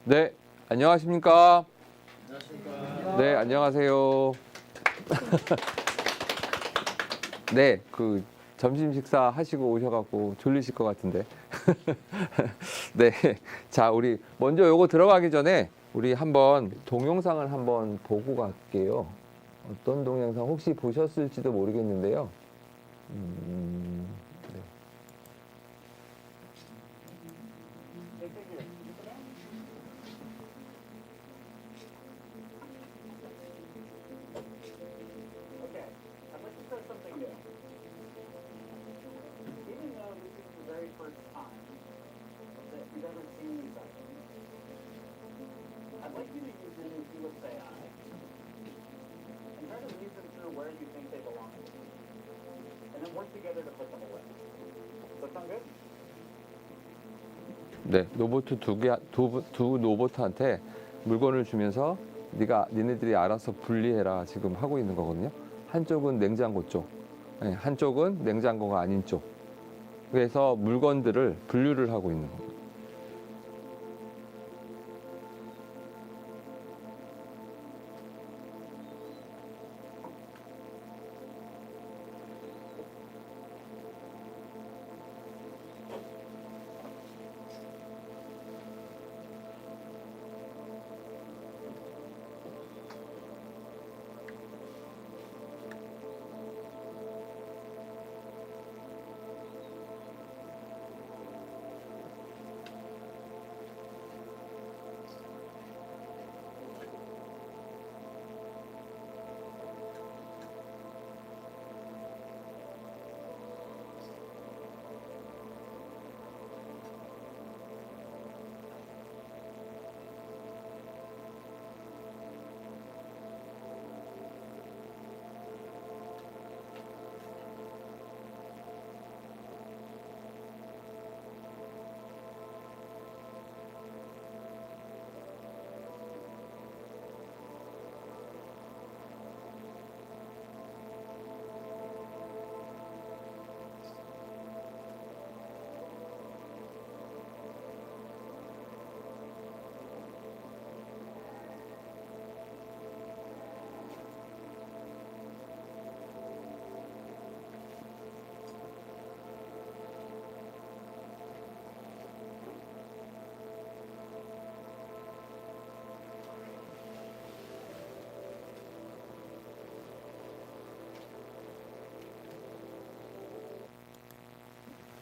네, 안녕하십니까? 안녕하십니까. 네, 안녕하세요. 네, 점심 식사 하시고 오셔갖고 졸리실 것 같은데. 네, 자, 우리 먼저 요거 들어가기 전에 우리 한번 동영상을 한번 보고 갈게요. 어떤 동영상 혹시 보셨을지도 모르겠는데요. 네. Okay, I'd like to start something new. Even though this is the very first time that you've ever seen these items, I'd like you to use them in Helix AI and try to read them through where you think they belong, and then work together to put them away. Does that sound good? 네, 두 로봇한테 물건을 주면서 니네들이 알아서 분리해라 지금 하고 있는 거거든요. 한쪽은 냉장고 쪽, 네, 한쪽은 냉장고가 아닌 쪽. 그래서 물건들을 분류를 하고 있는 겁니다.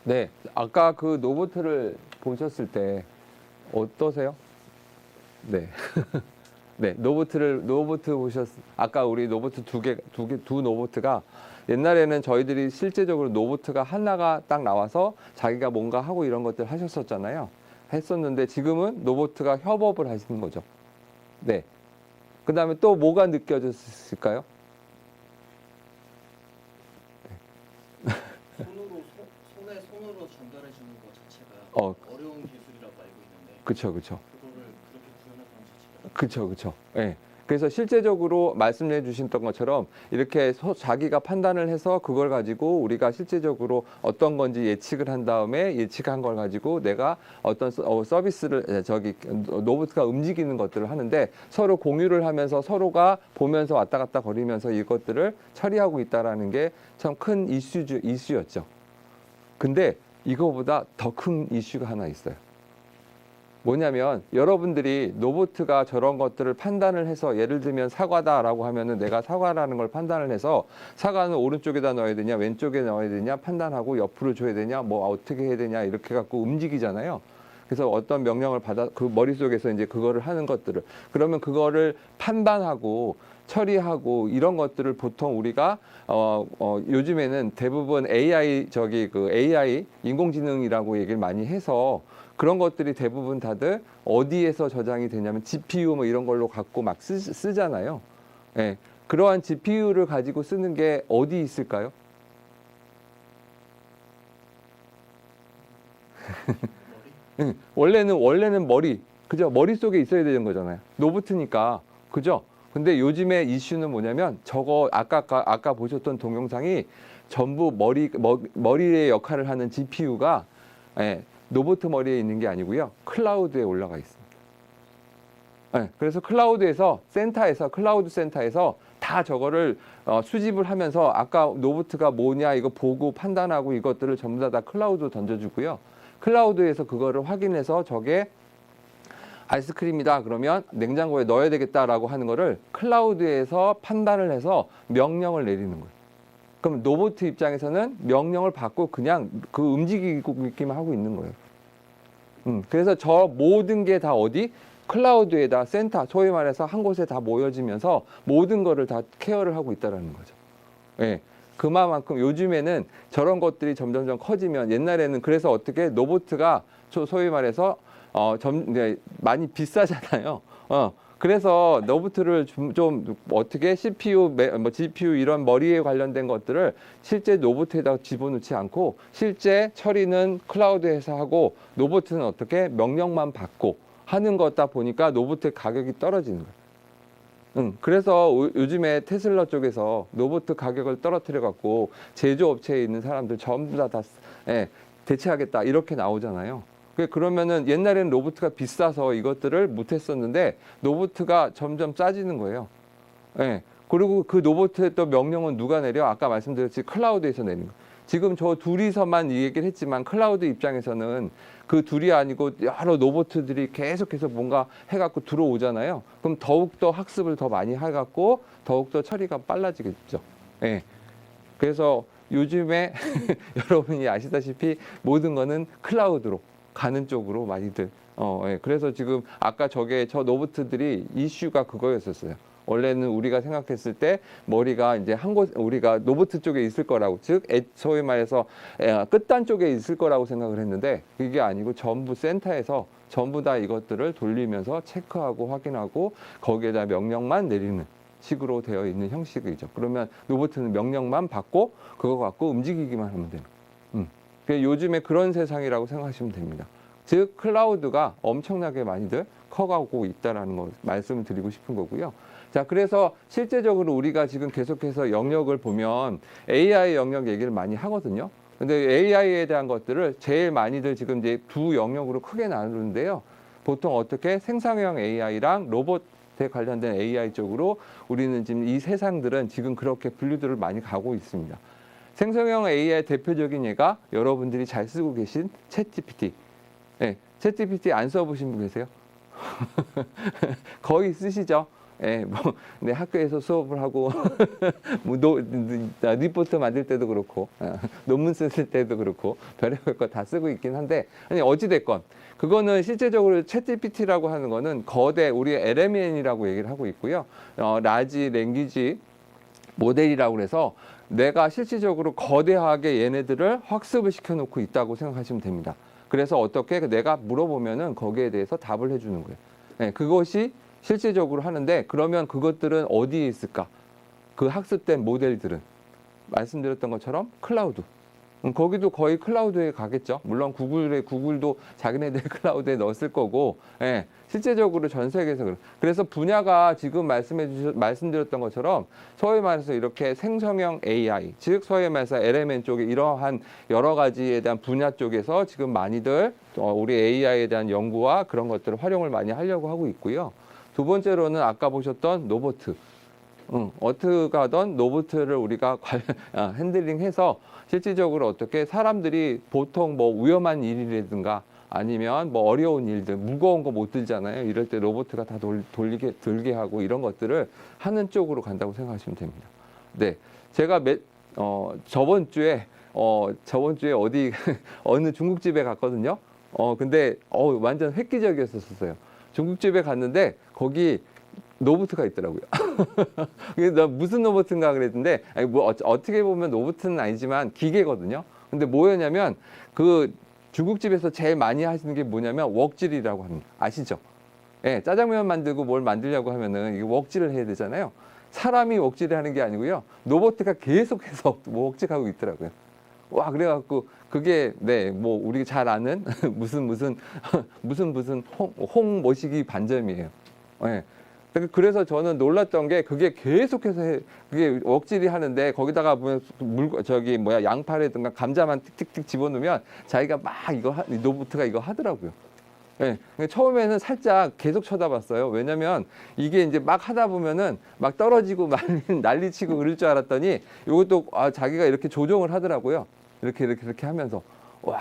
네, 아까 그 로봇을 보셨을 때 어떠세요? 네. 네, 아까 우리 로봇 두 로봇가 옛날에는 저희들이 실제적으로 로봇가 하나가 딱 나와서 자기가 뭔가 하고 이런 것들 하셨었잖아요. 했었는데 지금은 로봇가 협업을 하시는 거죠. 네. 그 다음에 또 뭐가 느껴졌을까요? 손으로 전달해 주는 것 자체가 어. 어려운 기술이라고 알고 있는데 그쵸. 그거를 그렇게 구현했다는 자체가 그쵸. 예. 그래서 실제적으로 말씀해 주셨던 것처럼 이렇게 자기가 판단을 해서 그걸 가지고 우리가 실제적으로 어떤 건지 예측을 한 다음에 예측한 걸 가지고 내가 어떤 서비스를 로봇가 움직이는 것들을 하는데 서로 공유를 하면서 서로가 보면서 왔다 갔다 거리면서 이것들을 처리하고 있다라는 게 참 큰 이슈였죠. 근데 이거보다 더 큰 이슈가 하나 있어요. 뭐냐면 여러분들이 로봇가 저런 것들을 판단을 해서 예를 들면 사과다라고 하면은 내가 사과라는 걸 판단을 해서 사과는 오른쪽에다 넣어야 되냐 왼쪽에 넣어야 되냐 판단하고 옆으로 줘야 되냐 뭐 어떻게 해야 되냐 이렇게 갖고 움직이잖아요. 그래서 어떤 명령을 받아 그 머릿속에서 이제 그거를 하는 것들을 그러면 그거를 판단하고 처리하고 이런 것들을 보통 우리가 요즘에는 대부분 AI 인공지능이라고 얘기를 많이 해서 그런 것들이 대부분 다들 어디에서 저장이 되냐면 GPU 뭐 이런 걸로 갖고 막 쓰잖아요. 예. 그러한 GPU를 가지고 쓰는 게 어디 있을까요? 원래는 머리, 그죠? 머릿속에 있어야 되는 거잖아요. 로봇이니까. 그죠? 근데 요즘에 이슈는 뭐냐면 저거 아까 보셨던 동영상이 전부 머리의 역할을 하는 GPU가 예, 로봇 머리에 있는 게 아니고요. 클라우드에 올라가 있습니다. 네, 그래서 클라우드 센터에서 다 저거를 수집을 하면서 아까 로봇가 뭐냐 이거 보고 판단하고 이것들을 전부 다 클라우드 던져주고요. 클라우드에서 그거를 확인해서 저게 아이스크림이다 그러면 냉장고에 넣어야 되겠다라고 하는 거를 클라우드에서 판단을 해서 명령을 내리는 거예요. 그럼 로봇 입장에서는 명령을 받고 그냥 그 움직이기만 하고 있는 거예요. 그래서 저 모든 게 다 어디? 클라우드에다 센터, 소위 말해서 한 곳에 다 모여지면서 모든 거를 다 케어를 하고 있다라는 거죠. 예. 그만큼 요즘에는 저런 것들이 점점점 커지면 옛날에는 그래서 어떻게 로봇가 소위 말해서 이제 많이 비싸잖아요. 그래서 로봇을 좀 어떻게 CPU, GPU 이런 머리에 관련된 것들을 실제 로봇에다 집어넣지 않고 실제 처리는 클라우드에서 하고 로봇은 어떻게 명령만 받고 하는 거다 보니까 로봇의 가격이 떨어지는 거예요. 그래서 요즘에 테슬라 쪽에서 로봇 가격을 떨어뜨려 갖고 제조업체에 있는 사람들 전부 다 대체하겠다 이렇게 나오잖아요. 그러면은 옛날에는 로봇가 비싸서 이것들을 못했었는데 로봇가 점점 싸지는 거예요. 예. 그리고 그 로봇의 또 명령은 누가 내려? 아까 말씀드렸지 클라우드에서 내는 거. 지금 저 둘이서만 이 얘기를 했지만 클라우드 입장에서는 그 둘이 아니고 여러 로봇들이 계속해서 뭔가 해갖고 들어오잖아요. 그럼 더욱더 학습을 더 많이 해갖고 더욱더 처리가 빨라지겠죠. 예. 그래서 요즘에 여러분이 아시다시피 모든 거는 클라우드로 가는 쪽으로 많이들. 예. 그래서 지금 아까 저 로봇들이 이슈가 그거였었어요. 원래는 우리가 생각했을 때 머리가 이제 우리가 로봇 쪽에 있을 거라고, 즉 소위 말해서 끝단 쪽에 있을 거라고 생각을 했는데 그게 아니고 전부 센터에서 전부 다 이것들을 돌리면서 체크하고 확인하고 거기에다 명령만 내리는 식으로 되어 있는 형식이죠. 그러면 로봇은 명령만 받고 그거 갖고 움직이기만 하면 돼요. 요즘에 그런 세상이라고 생각하시면 됩니다. 즉 클라우드가 엄청나게 많이들 커가고 있다라는 거 말씀을 드리고 싶은 거고요. 자, 그래서 실제적으로 우리가 지금 계속해서 영역을 보면 AI 영역 얘기를 많이 하거든요. 근데 AI에 대한 것들을 제일 많이들 지금 이제 두 영역으로 크게 나누는데요. 보통 어떻게 생성형 AI랑 로봇에 관련된 AI 쪽으로 우리는 지금 이 세상들은 지금 그렇게 분류들을 많이 가고 있습니다. 생성형 AI의 대표적인 예가 여러분들이 잘 쓰고 계신 챗GPT. 네, 챗GPT 안 써보신 분 계세요? 거의 쓰시죠? 예, 네, 학교에서 수업을 하고, 리포트 만들 때도 그렇고, 논문 쓸 때도 그렇고, 별의별 거 다 쓰고 있긴 한데, 아니, 어찌됐건, 그거는 실제적으로 챗GPT라고 하는 거는 거대, 우리 LMN이라고 얘기를 하고 있고요. 라지 랭귀지 모델이라고 해서 내가 실질적으로 거대하게 얘네들을 학습을 시켜놓고 있다고 생각하시면 됩니다. 그래서 어떻게 내가 물어보면은 거기에 대해서 답을 해주는 거예요. 네, 그것이 실질적으로 하는데 그러면 그것들은 어디에 있을까? 그 학습된 모델들은 말씀드렸던 것처럼 클라우드. 거기도 거의 클라우드에 가겠죠. 물론 구글도 자기네들 클라우드에 넣었을 거고, 예, 실제적으로 전 세계에서 그래서 분야가 지금 말씀드렸던 것처럼 소위 말해서 이렇게 생성형 AI, 즉 소위 말해서 LMN 쪽에 이러한 여러 가지에 대한 분야 쪽에서 지금 많이들 우리 AI에 대한 연구와 그런 것들을 활용을 많이 하려고 하고 있고요. 두 번째로는 아까 보셨던 로봇. 어떻게 하던 로봇을 우리가 핸들링해서 실질적으로 어떻게 사람들이 보통 뭐 위험한 일이라든가 아니면 뭐 어려운 일들, 무거운 거 못 들잖아요. 이럴 때 로봇가 다 들게 하고 이런 것들을 하는 쪽으로 간다고 생각하시면 됩니다. 네, 제가 저번 주에 어디 어느 중국집에 갔거든요. 근데 완전 획기적이었었어요. 중국집에 갔는데 거기 로봇가 있더라고요. 나 무슨 로봇인가 그랬는데, 아니, 뭐 어떻게 보면 로봇은 아니지만 기계거든요. 근데 뭐였냐면 그 중국집에서 제일 많이 하시는 게 뭐냐면 웍질이라고 합니다. 아시죠? 예, 짜장면 만들고 뭘 만들려고 하면은 이게 웍질을 해야 되잖아요. 사람이 웍질을 하는 게 아니고요. 로봇가 계속해서 웍질하고 있더라고요. 와, 그래갖고 그게 뭐 우리가 잘 아는 무슨 홍 모시기 반점이에요. 예. 그래서 저는 놀랐던 게 그게 계속해서 그게 웍질이 하는데 거기다가 보면 양파라든가 감자만 틱틱틱 집어넣으면 자기가 막 로봇가 이거 하더라고요. 예, 그러니까 처음에는 살짝 계속 쳐다봤어요. 왜냐면 이게 이제 막 하다 보면은 막 떨어지고 난리치고 그럴 줄 알았더니 이것도 자기가 이렇게 조정을 하더라고요. 이렇게 하면서. 와,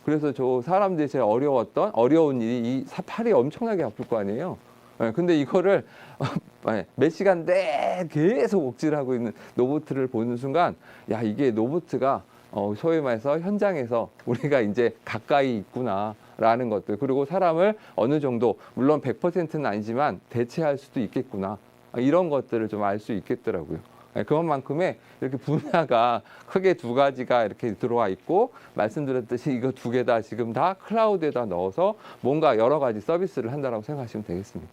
그래서 저 사람들이 제일 어려운 일이 이 팔이 엄청나게 아플 거 아니에요. 예, 근데 이거를 몇 시간 내 계속 옥질하고 있는 로봇을 보는 순간, 야, 이게 로봇가 소위 말해서 현장에서 우리가 이제 가까이 있구나라는 것들, 그리고 사람을 어느 정도, 물론 100%는 아니지만 대체할 수도 있겠구나. 이런 것들을 좀 알 수 있겠더라고요. 그것만큼의 이렇게 분야가 크게 두 가지가 이렇게 들어와 있고, 말씀드렸듯이 이거 두 개 다 지금 다 클라우드에다 넣어서 뭔가 여러 가지 서비스를 한다라고 생각하시면 되겠습니다.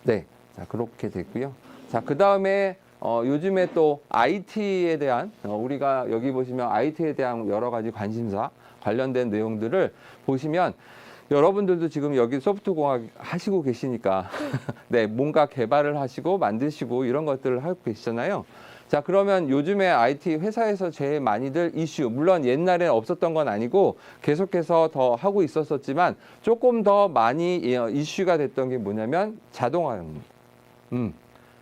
네. 자, 그렇게 됐고요. 자, 그 다음에 요즘에 또 IT에 대한 우리가 여기 보시면 IT에 대한 여러 가지 관심사 관련된 내용들을 보시면, 여러분들도 지금 여기 소프트공학 하시고 계시니까 네, 뭔가 개발을 하시고 만드시고 이런 것들을 하고 계시잖아요. 자, 그러면 요즘에 IT 회사에서 제일 많이들 이슈, 물론 옛날에는 없었던 건 아니고 계속해서 더 하고 있었지만 조금 더 많이 이슈가 됐던 게 뭐냐면 자동화입니다.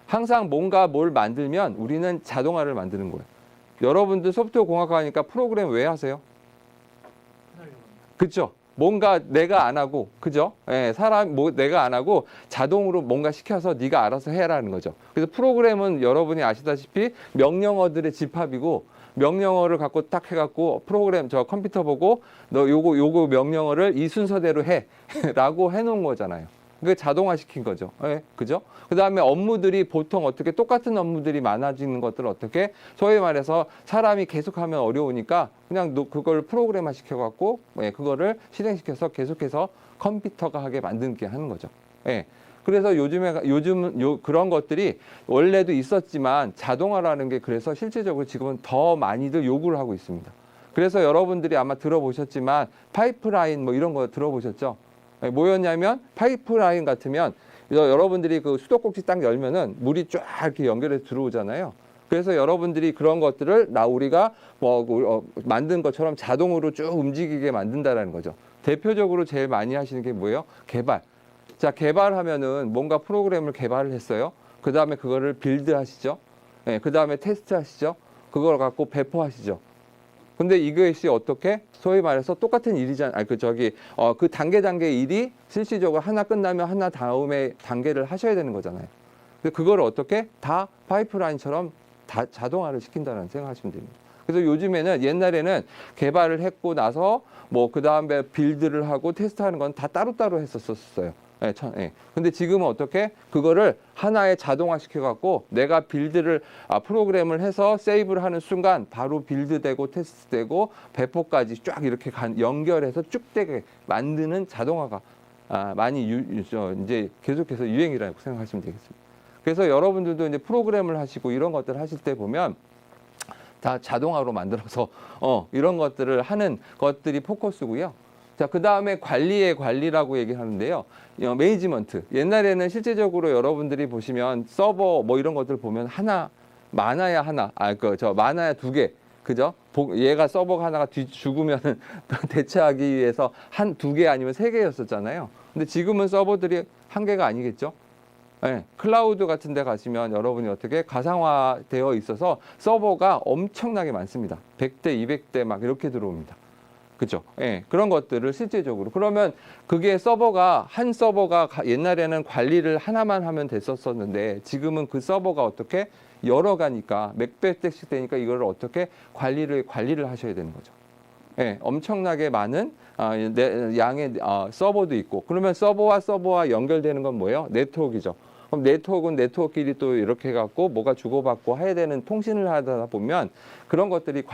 항상 뭔가 뭘 만들면 우리는 자동화를 만드는 거예요. 여러분들 소프트웨어 공학과 하니까 프로그램 왜 하세요? 그렇죠? 뭔가 내가 안 하고, 그죠? 예, 내가 안 하고 자동으로 뭔가 시켜서 네가 알아서 해라는 거죠. 그래서 프로그램은 여러분이 아시다시피 명령어들의 집합이고, 명령어를 갖고 딱 해갖고 프로그램 저 컴퓨터 보고 너 요거 명령어를 이 순서대로 해라고 해놓은 거잖아요. 그게 자동화 시킨 거죠. 예, 그죠? 그 다음에 업무들이 보통 어떻게 똑같은 업무들이 많아지는 것들을 어떻게, 소위 말해서 사람이 계속하면 어려우니까 그냥 그걸 프로그램화 시켜갖고, 예, 그거를 실행시켜서 계속해서 컴퓨터가 하게 만들게 하는 거죠. 예. 그래서 요즘 그런 것들이 원래도 있었지만 자동화라는 게 그래서 실제적으로 지금은 더 많이들 요구를 하고 있습니다. 그래서 여러분들이 아마 들어보셨지만 파이프라인 뭐 이런 거 들어보셨죠? 뭐였냐면 파이프라인 같으면 여러분들이 그 수도꼭지 딱 열면은 물이 쫙 이렇게 연결해서 들어오잖아요. 그래서 여러분들이 그런 것들을 우리가 만든 것처럼 자동으로 쭉 움직이게 만든다라는 거죠. 대표적으로 제일 많이 하시는 게 뭐예요? 개발. 자, 개발하면은 뭔가 프로그램을 개발을 했어요. 그 다음에 그거를 빌드 하시죠. 네, 그 다음에 테스트 하시죠. 그걸 갖고 배포하시죠. 근데 이것이 어떻게 소위 말해서 똑같은 일이잖아요. 그 단계 일이 실질적으로 하나 끝나면 하나 다음에 단계를 하셔야 되는 거잖아요. 근데 그걸 어떻게 다 파이프라인처럼 다 자동화를 시킨다는 생각하시면 됩니다. 그래서 요즘에는, 옛날에는 개발을 했고 나서 뭐 그 다음에 빌드를 하고 테스트하는 건 다 따로따로 했었어요. 예, 근데 지금은 어떻게 그거를 하나의 자동화 시켜갖고 내가 프로그램을 해서 세이브를 하는 순간 바로 빌드되고 테스트되고 배포까지 쫙 이렇게 연결해서 쭉 되게 만드는 자동화가 많이 이제 계속해서 유행이라고 생각하시면 되겠습니다. 그래서 여러분들도 이제 프로그램을 하시고 이런 것들을 하실 때 보면 다 자동화로 만들어서 이런 것들을 하는 것들이 포커스고요. 자, 그 다음에 관리라고 얘기하는데요. 매니지먼트. 옛날에는 실제적으로 여러분들이 보시면 서버 뭐 이런 것들 보면 많아야 많아야 두 개. 그죠? 얘가 서버가 하나가 죽으면 대체하기 위해서 두 개 아니면 세 개였었잖아요. 근데 지금은 서버들이 한 개가 아니겠죠? 네, 클라우드 같은 데 가시면 여러분이 어떻게 가상화되어 있어서 서버가 엄청나게 많습니다. 100대, 200대 막 이렇게 들어옵니다. 그죠? 예, 그런 것들을 실제적으로. 그러면 그게 한 서버가 옛날에는 관리를 하나만 하면 됐었는데 지금은 그 서버가 어떻게 여러 가니까 몇백 대씩 되니까 이거를 어떻게 관리를 하셔야 되는 거죠. 예, 엄청나게 많은 양의 서버도 있고, 그러면 서버와 연결되는 건 뭐예요? 네트워크이죠. 그럼 네트워크는 네트워크끼리 또 이렇게 해갖고 뭐가 주고받고 해야 되는 통신을 하다 보면 그런 것들이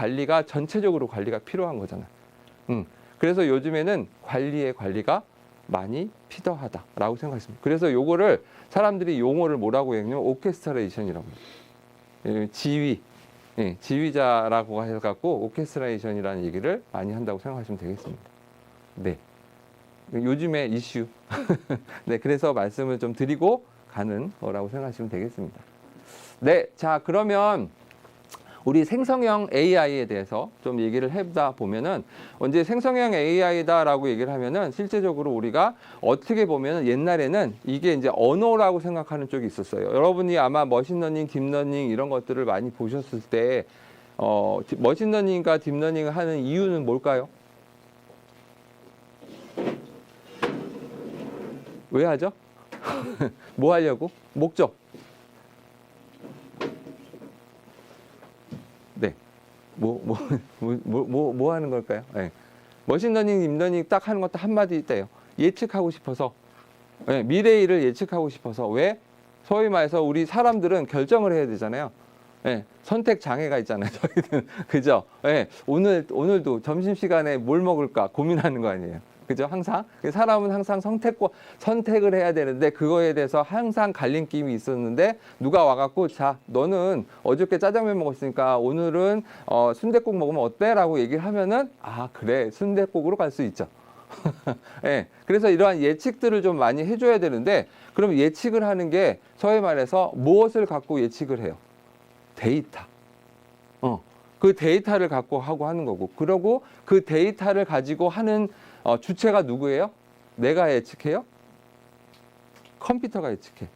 전체적으로 관리가 필요한 거잖아요. 그래서 요즘에는 관리가 많이 필요하다라고 생각했습니다. 그래서 요거를 사람들이 용어를 뭐라고 했냐면 오케스트레이션이라고 해요. 지휘자라고 해갖고 오케스트레이션이라는 얘기를 많이 한다고 생각하시면 되겠습니다. 네. 요즘의 이슈. 네, 그래서 말씀을 좀 드리고 가는 거라고 생각하시면 되겠습니다. 네, 자, 그러면 우리 생성형 AI에 대해서 좀 얘기를 해보다 보면은 언제 생성형 AI다라고 얘기를 하면은 실제적으로 우리가 어떻게 보면은 옛날에는 이게 이제 언어라고 생각하는 쪽이 있었어요. 여러분이 아마 머신러닝, 딥러닝 이런 것들을 많이 보셨을 때 머신러닝과 딥러닝을 하는 이유는 뭘까요? 왜 하죠? 뭐 하려고? 목적. 네. 뭐 하는 걸까요? 네. 머신러닝, 딥러닝 딱 하는 것도 한마디 있대요. 예측하고 싶어서. 네, 미래의 일을 예측하고 싶어서. 왜? 소위 말해서 우리 사람들은 결정을 해야 되잖아요. 네, 선택 장애가 있잖아요. 저희는. 그죠? 네, 오늘도 점심시간에 뭘 먹을까 고민하는 거 아니에요. 그죠? 항상. 사람은 항상 선택을 해야 되는데 그거에 대해서 항상 갈림낌이 있었는데 누가 와갖고 자, 너는 어저께 짜장면 먹었으니까 오늘은 순댓국 먹으면 어때? 라고 얘기를 하면은 아, 그래. 순댓국으로 갈 수 있죠. 네, 그래서 이러한 예측들을 좀 많이 해줘야 되는데 그럼 예측을 하는 게 소위 말해서 무엇을 갖고 예측을 해요? 데이터. 그 데이터를 갖고 하고 하는 거고 그러고 그 데이터를 가지고 하는 주체가 누구예요? 내가 예측해요? 컴퓨터가 예측해.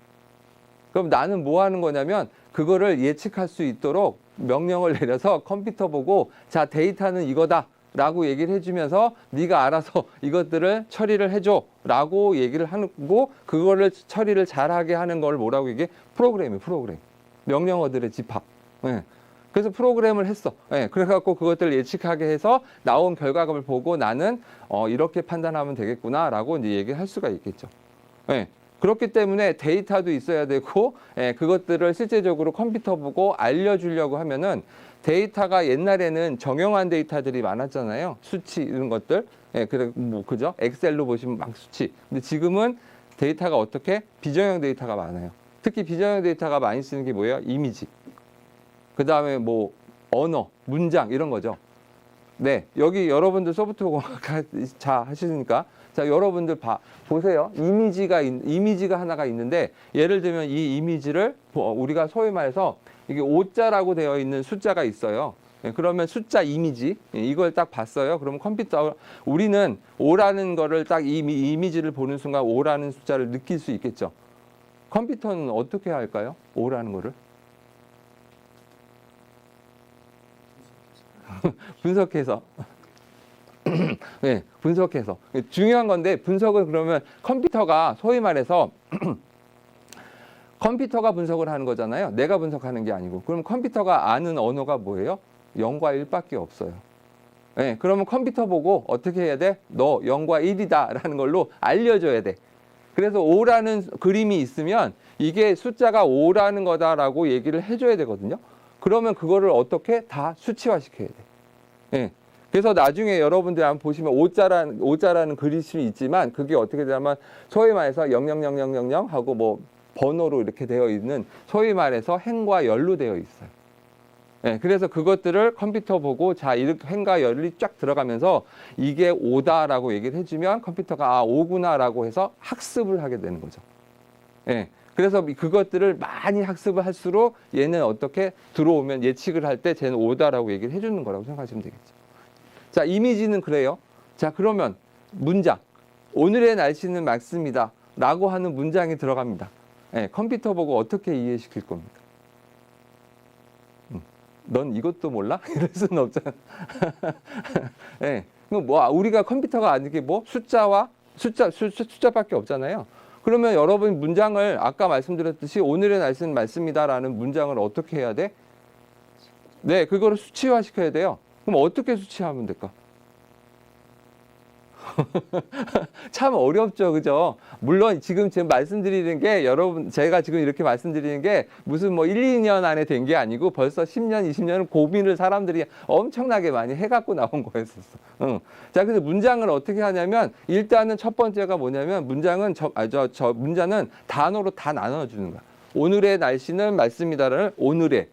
그럼 나는 뭐 하는 거냐면 그거를 예측할 수 있도록 명령을 내려서 컴퓨터 보고 자 데이터는 이거다 라고 얘기를 해주면서 네가 알아서 이것들을 처리를 해줘 라고 얘기를 하고 그거를 처리를 잘하게 하는 걸 뭐라고 얘기해? 프로그램이에요. 프로그램. 명령어들의 집합. 네. 그래서 프로그램을 했어. 네, 그래갖고 그것들을 예측하게 해서 나온 결과를 보고 나는 이렇게 판단하면 되겠구나라고 이제 얘기할 수가 있겠죠. 네, 그렇기 때문에 데이터도 있어야 되고 그것들을 실제적으로 컴퓨터 보고 알려주려고 하면은 데이터가 옛날에는 정형화한 데이터들이 많았잖아요. 수치 이런 것들. 그래 뭐 그죠? 엑셀로 보시면 막 수치. 근데 지금은 데이터가 어떻게 비정형 데이터가 많아요. 특히 비정형 데이터가 많이 쓰는 게 뭐예요? 이미지. 그 다음에 뭐 언어, 문장 이런 거죠. 네, 여기 여러분들 소프트웨어공학 자 하시니까 자 여러분들 보세요. 이미지가 하나가 있는데 예를 들면 이 이미지를 우리가 소위 말해서 이게 5자라고 되어 있는 숫자가 있어요. 그러면 숫자 이미지 이걸 딱 봤어요. 그러면 컴퓨터 우리는 5라는 거를 딱 이 이미지를 보는 순간 5라는 숫자를 느낄 수 있겠죠. 컴퓨터는 어떻게 할까요? 5라는 거를? 분석해서 네, 분석해서 중요한 건데 분석을 그러면 컴퓨터가 소위 말해서 컴퓨터가 분석을 하는 거잖아요. 내가 분석하는 게 아니고 그럼 컴퓨터가 아는 언어가 뭐예요? 0과 1밖에 없어요. 네, 그러면 컴퓨터 보고 어떻게 해야 돼? 너 0과 1이다 라는 걸로 알려줘야 돼. 그래서 5라는 그림이 있으면 이게 숫자가 5라는 거다라고 얘기를 해줘야 되거든요. 그러면 그거를 어떻게 다 수치화시켜야 돼. 예. 그래서 나중에 여러분들이 한번 보시면 5자라는 그림이 있지만 그게 어떻게 되냐면 소위 말해서 00000 하고 뭐 번호로 이렇게 되어 있는 소위 말해서 행과 열로 되어 있어요. 예. 그래서 그것들을 컴퓨터 보고 자, 이렇게 행과 열이 쫙 들어가면서 이게 5다라고 얘기를 해주면 컴퓨터가 아, 5구나라고 해서 학습을 하게 되는 거죠. 예. 그래서 그것들을 많이 학습을 할수록 얘는 어떻게 들어오면 예측을 할 때 쟤는 5다라고 얘기를 해주는 거라고 생각하시면 되겠죠. 자, 이미지는 그래요. 자, 그러면 문장. 오늘의 날씨는 맑습니다. 라고 하는 문장이 들어갑니다. 네, 컴퓨터 보고 어떻게 이해시킬 겁니까? 넌 이것도 몰라? 이럴 수는 없잖아. 네, 뭐 우리가 컴퓨터가 아닌 게 뭐 숫자밖에 없잖아요. 그러면 여러분 문장을 아까 말씀드렸듯이 오늘의 날씨는 맑습니다라는 문장을 어떻게 해야 돼? 네, 그거를 수치화 시켜야 돼요. 그럼 어떻게 수치하면 될까? 참 어렵죠, 그죠? 물론 지금 말씀드리는 게 여러분 제가 지금 이렇게 말씀드리는 게 무슨 뭐 1, 2년 안에 된 게 아니고 벌써 10년, 20년을 고민을 사람들이 엄청나게 많이 해갖고 나온 거였었어. 자, 그래서 문장을 어떻게 하냐면 일단은 첫 번째가 뭐냐면 문장은 문장은 단어로 다 나눠주는 거야. 오늘의 날씨는 맑습니다를 오늘의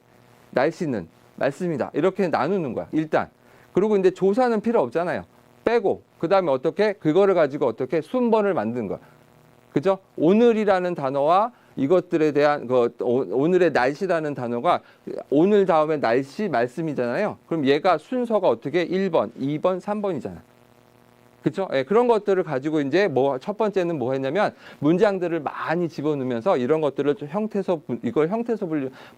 날씨는 맑습니다. 이렇게 나누는 거야, 일단. 그리고 이제 조사는 필요 없잖아요. 빼고 그 다음에 어떻게 그거를 가지고 어떻게 순번을 만든 거야. 그죠? 오늘이라는 단어와 이것들에 대한 오늘의 날씨라는 단어가 오늘 다음에 날씨 말씀이잖아요. 그럼 얘가 순서가 어떻게 1번, 2번, 3번이잖아. 그렇죠? 예, 그런 것들을 가지고 이제 첫 번째는 뭐 했냐면 문장들을 많이 집어넣으면서 이런 것들을 좀 이걸 형태소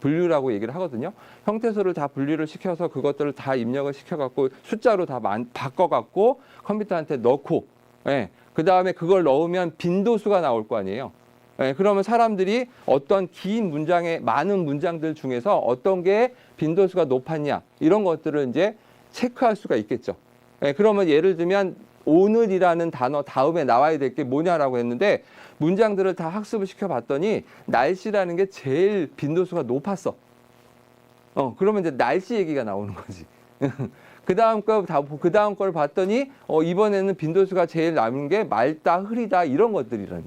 분류라고 얘기를 하거든요. 형태소를 다 분류를 시켜서 그것들을 다 입력을 시켜갖고 숫자로 다 바꿔갖고 컴퓨터한테 넣고, 예, 그 다음에 그걸 넣으면 빈도수가 나올 거 아니에요. 예, 그러면 사람들이 어떤 긴 문장의 많은 문장들 중에서 어떤 게 빈도수가 높았냐 이런 것들을 이제 체크할 수가 있겠죠. 예, 그러면 예를 들면 오늘이라는 단어 다음에 나와야 될 게 뭐냐라고 했는데 문장들을 다 학습을 시켜봤더니 날씨라는 게 제일 빈도수가 높았어. 그러면 이제 날씨 얘기가 나오는 거지. 그 다음 걸 봤더니 이번에는 빈도수가 제일 남은 게 맑다, 흐리다 이런 것들이라는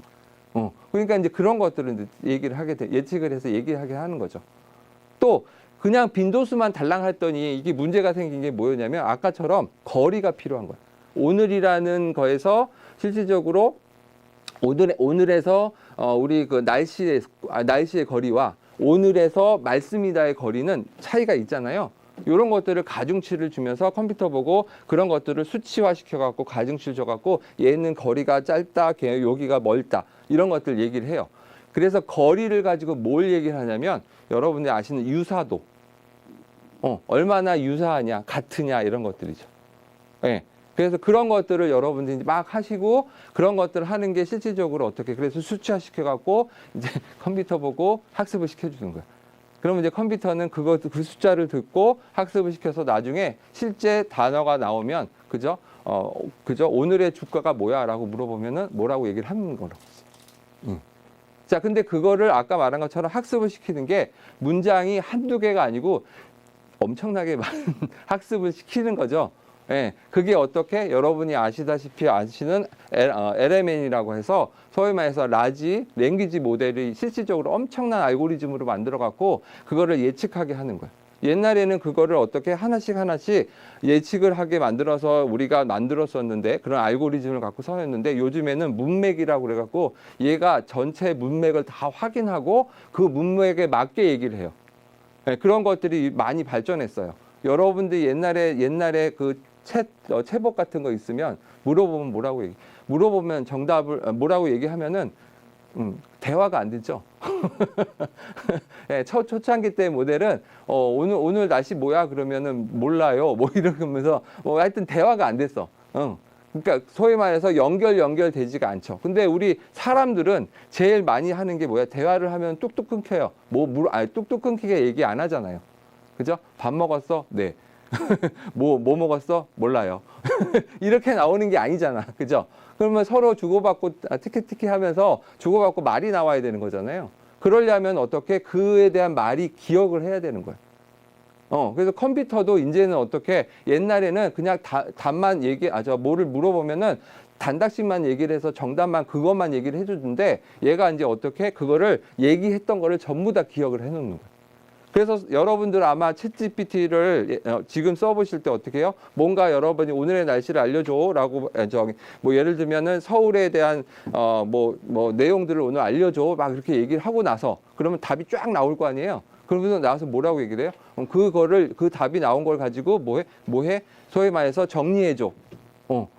거. 그러니까 이제 그런 것들을 이제 예측을 해서 얘기하게 하는 거죠. 또 그냥 빈도수만 달랑 했더니 이게 문제가 생긴 게 뭐였냐면 아까처럼 거리가 필요한 거야. 오늘이라는 거에서 실질적으로 오늘에서 우리 그 날씨의 거리와 오늘에서 말씀이다의 거리는 차이가 있잖아요. 이런 것들을 가중치를 주면서 컴퓨터 보고 그런 것들을 수치화 시켜갖고 가중치를 줘갖고 얘는 거리가 짧다, 여기가 멀다 이런 것들 얘기를 해요. 그래서 거리를 가지고 뭘 얘기를 하냐면 여러분들이 아시는 유사도, 얼마나 유사하냐, 같으냐 이런 것들이죠. 예. 그래서 그런 것들을 여러분들이 막 하시고 그런 것들을 하는 게 실질적으로 어떻게 그래서 수치화 시켜갖고 이제 컴퓨터 보고 학습을 시켜주는 거야. 그러면 이제 컴퓨터는 그 숫자를 듣고 학습을 시켜서 나중에 실제 단어가 나오면 그죠? 오늘의 주가가 뭐야라고 물어보면은 뭐라고 얘기를 하는 거라고. 자, 근데 그거를 아까 말한 것처럼 학습을 시키는 게 문장이 한두 개가 아니고 엄청나게 많은 학습을 시키는 거죠. 예, 그게 어떻게 여러분이 아시는 LMN이라고 해서 소위 말해서 라지 랭귀지 모델이 실질적으로 엄청난 알고리즘으로 만들어 갖고 그거를 예측하게 하는 거예요. 옛날에는 그거를 어떻게 하나씩 예측을 하게 만들어서 우리가 만들었었는데 그런 알고리즘을 갖고 써였는데 요즘에는 문맥이라고 그래 갖고 얘가 전체 문맥을 다 확인하고 그 문맥에 맞게 얘기를 해요. 예, 그런 것들이 많이 발전했어요. 여러분들이 옛날에 그 채복 같은 거 있으면 물어보면 정답을 뭐라고 얘기하면은 대화가 안 되죠. 네, 초창기 때 모델은 오늘 날씨 뭐야 그러면은 몰라요. 뭐 이러면서 하여튼 대화가 안 됐어. 그러니까 소위 말해서 연결되지가 않죠. 근데 우리 사람들은 제일 많이 하는 게 뭐야? 대화를 하면 뚝뚝 끊겨요. 뚝뚝 끊기게 얘기 안 하잖아요. 그죠? 밥 먹었어? 네. 뭐 먹었어? 몰라요. 이렇게 나오는 게 아니잖아. 그죠? 그러면 서로 주고받고 티켓 하면서 주고받고 말이 나와야 되는 거잖아요. 그러려면 어떻게 그에 대한 말이 기억을 해야 되는 거예요. 그래서 컴퓨터도 이제는 어떻게 옛날에는 그냥 답만 뭐를 물어보면은 단답식만 얘기를 해서 정답만 그것만 얘기를 해주는데 얘가 이제 어떻게 그거를 얘기했던 거를 전부 다 기억을 해놓는 거예요. 그래서 여러분들 아마 챗GPT를 지금 써보실 때 어떻게 해요? 뭔가 여러분이 오늘의 날씨를 알려줘라고 예를 들면은 서울에 대한 내용들을 오늘 알려줘 막 이렇게 얘기를 하고 나서 그러면 답이 쫙 나올 거 아니에요? 그러면서 나와서 뭐라고 얘기를 해요? 그 답이 나온 걸 가지고 뭐해? 소위 말해서 정리해줘.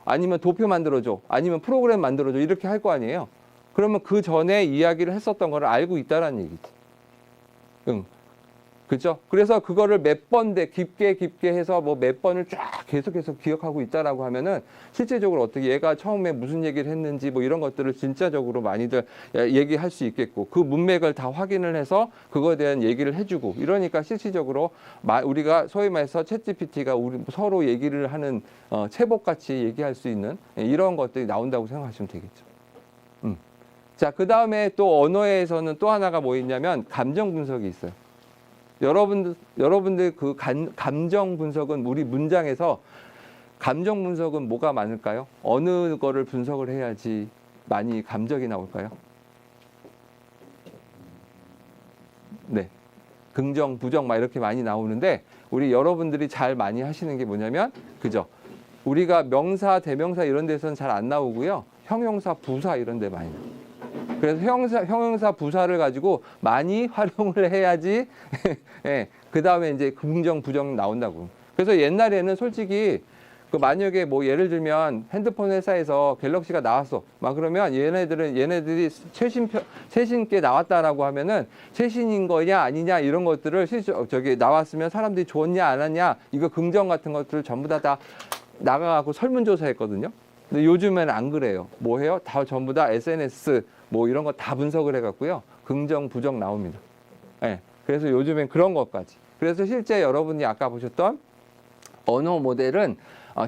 아니면 도표 만들어줘. 아니면 프로그램 만들어줘. 이렇게 할 거 아니에요? 그러면 그 전에 이야기를 했었던 거를 알고 있다라는 얘기지. 그죠? 그래서 그거를 몇 번 깊게 해서 몇 번을 쫙 계속해서 기억하고 있다라고 하면은 실제적으로 어떻게 얘가 처음에 무슨 얘기를 했는지 이런 것들을 진짜적으로 많이들 얘기할 수 있겠고 그 문맥을 다 확인을 해서 그거에 대한 얘기를 해주고 이러니까 실질적으로 우리가 소위 말해서 챗GPT가 우리 서로 얘기를 하는 채복같이 얘기할 수 있는 이런 것들이 나온다고 생각하시면 되겠죠. 자, 그 다음에 또 언어에서는 또 하나가 뭐 있냐면 감정 분석이 있어요. 여러분들 그 감정 분석은 우리 문장에서 감정 분석은 뭐가 많을까요? 어느 거를 분석을 해야지 많이 감정이 나올까요? 네. 긍정, 부정 막 이렇게 많이 나오는데 우리 여러분들이 잘 많이 하시는 게 뭐냐면 그죠? 우리가 명사, 대명사 이런 데서는 잘 안 나오고요. 형용사, 부사 이런 데 많이 나와요. 그래서 형용사 부사를 가지고 많이 활용을 해야지 예, 그 다음에 이제 긍정 부정 나온다고. 그래서 옛날에는 솔직히 그 만약에 뭐 예를 들면 핸드폰 회사에서 갤럭시가 나왔어 막 그러면 얘네들이 최신 게 나왔다라고 하면은 최신인 거냐 아니냐 이런 것들을 저기 나왔으면 사람들이 좋았냐 안 왔냐 이거 긍정 같은 것들을 전부 다 나가갖고 설문조사했거든요. 근데 요즘에는 안 그래요. 뭐 해요? 다 전부 다 SNS 뭐 이런 거 다 분석을 해갖고요. 긍정, 부정 나옵니다. 예. 그래서 요즘엔 그런 것까지. 그래서 실제 여러분이 아까 보셨던 언어 모델은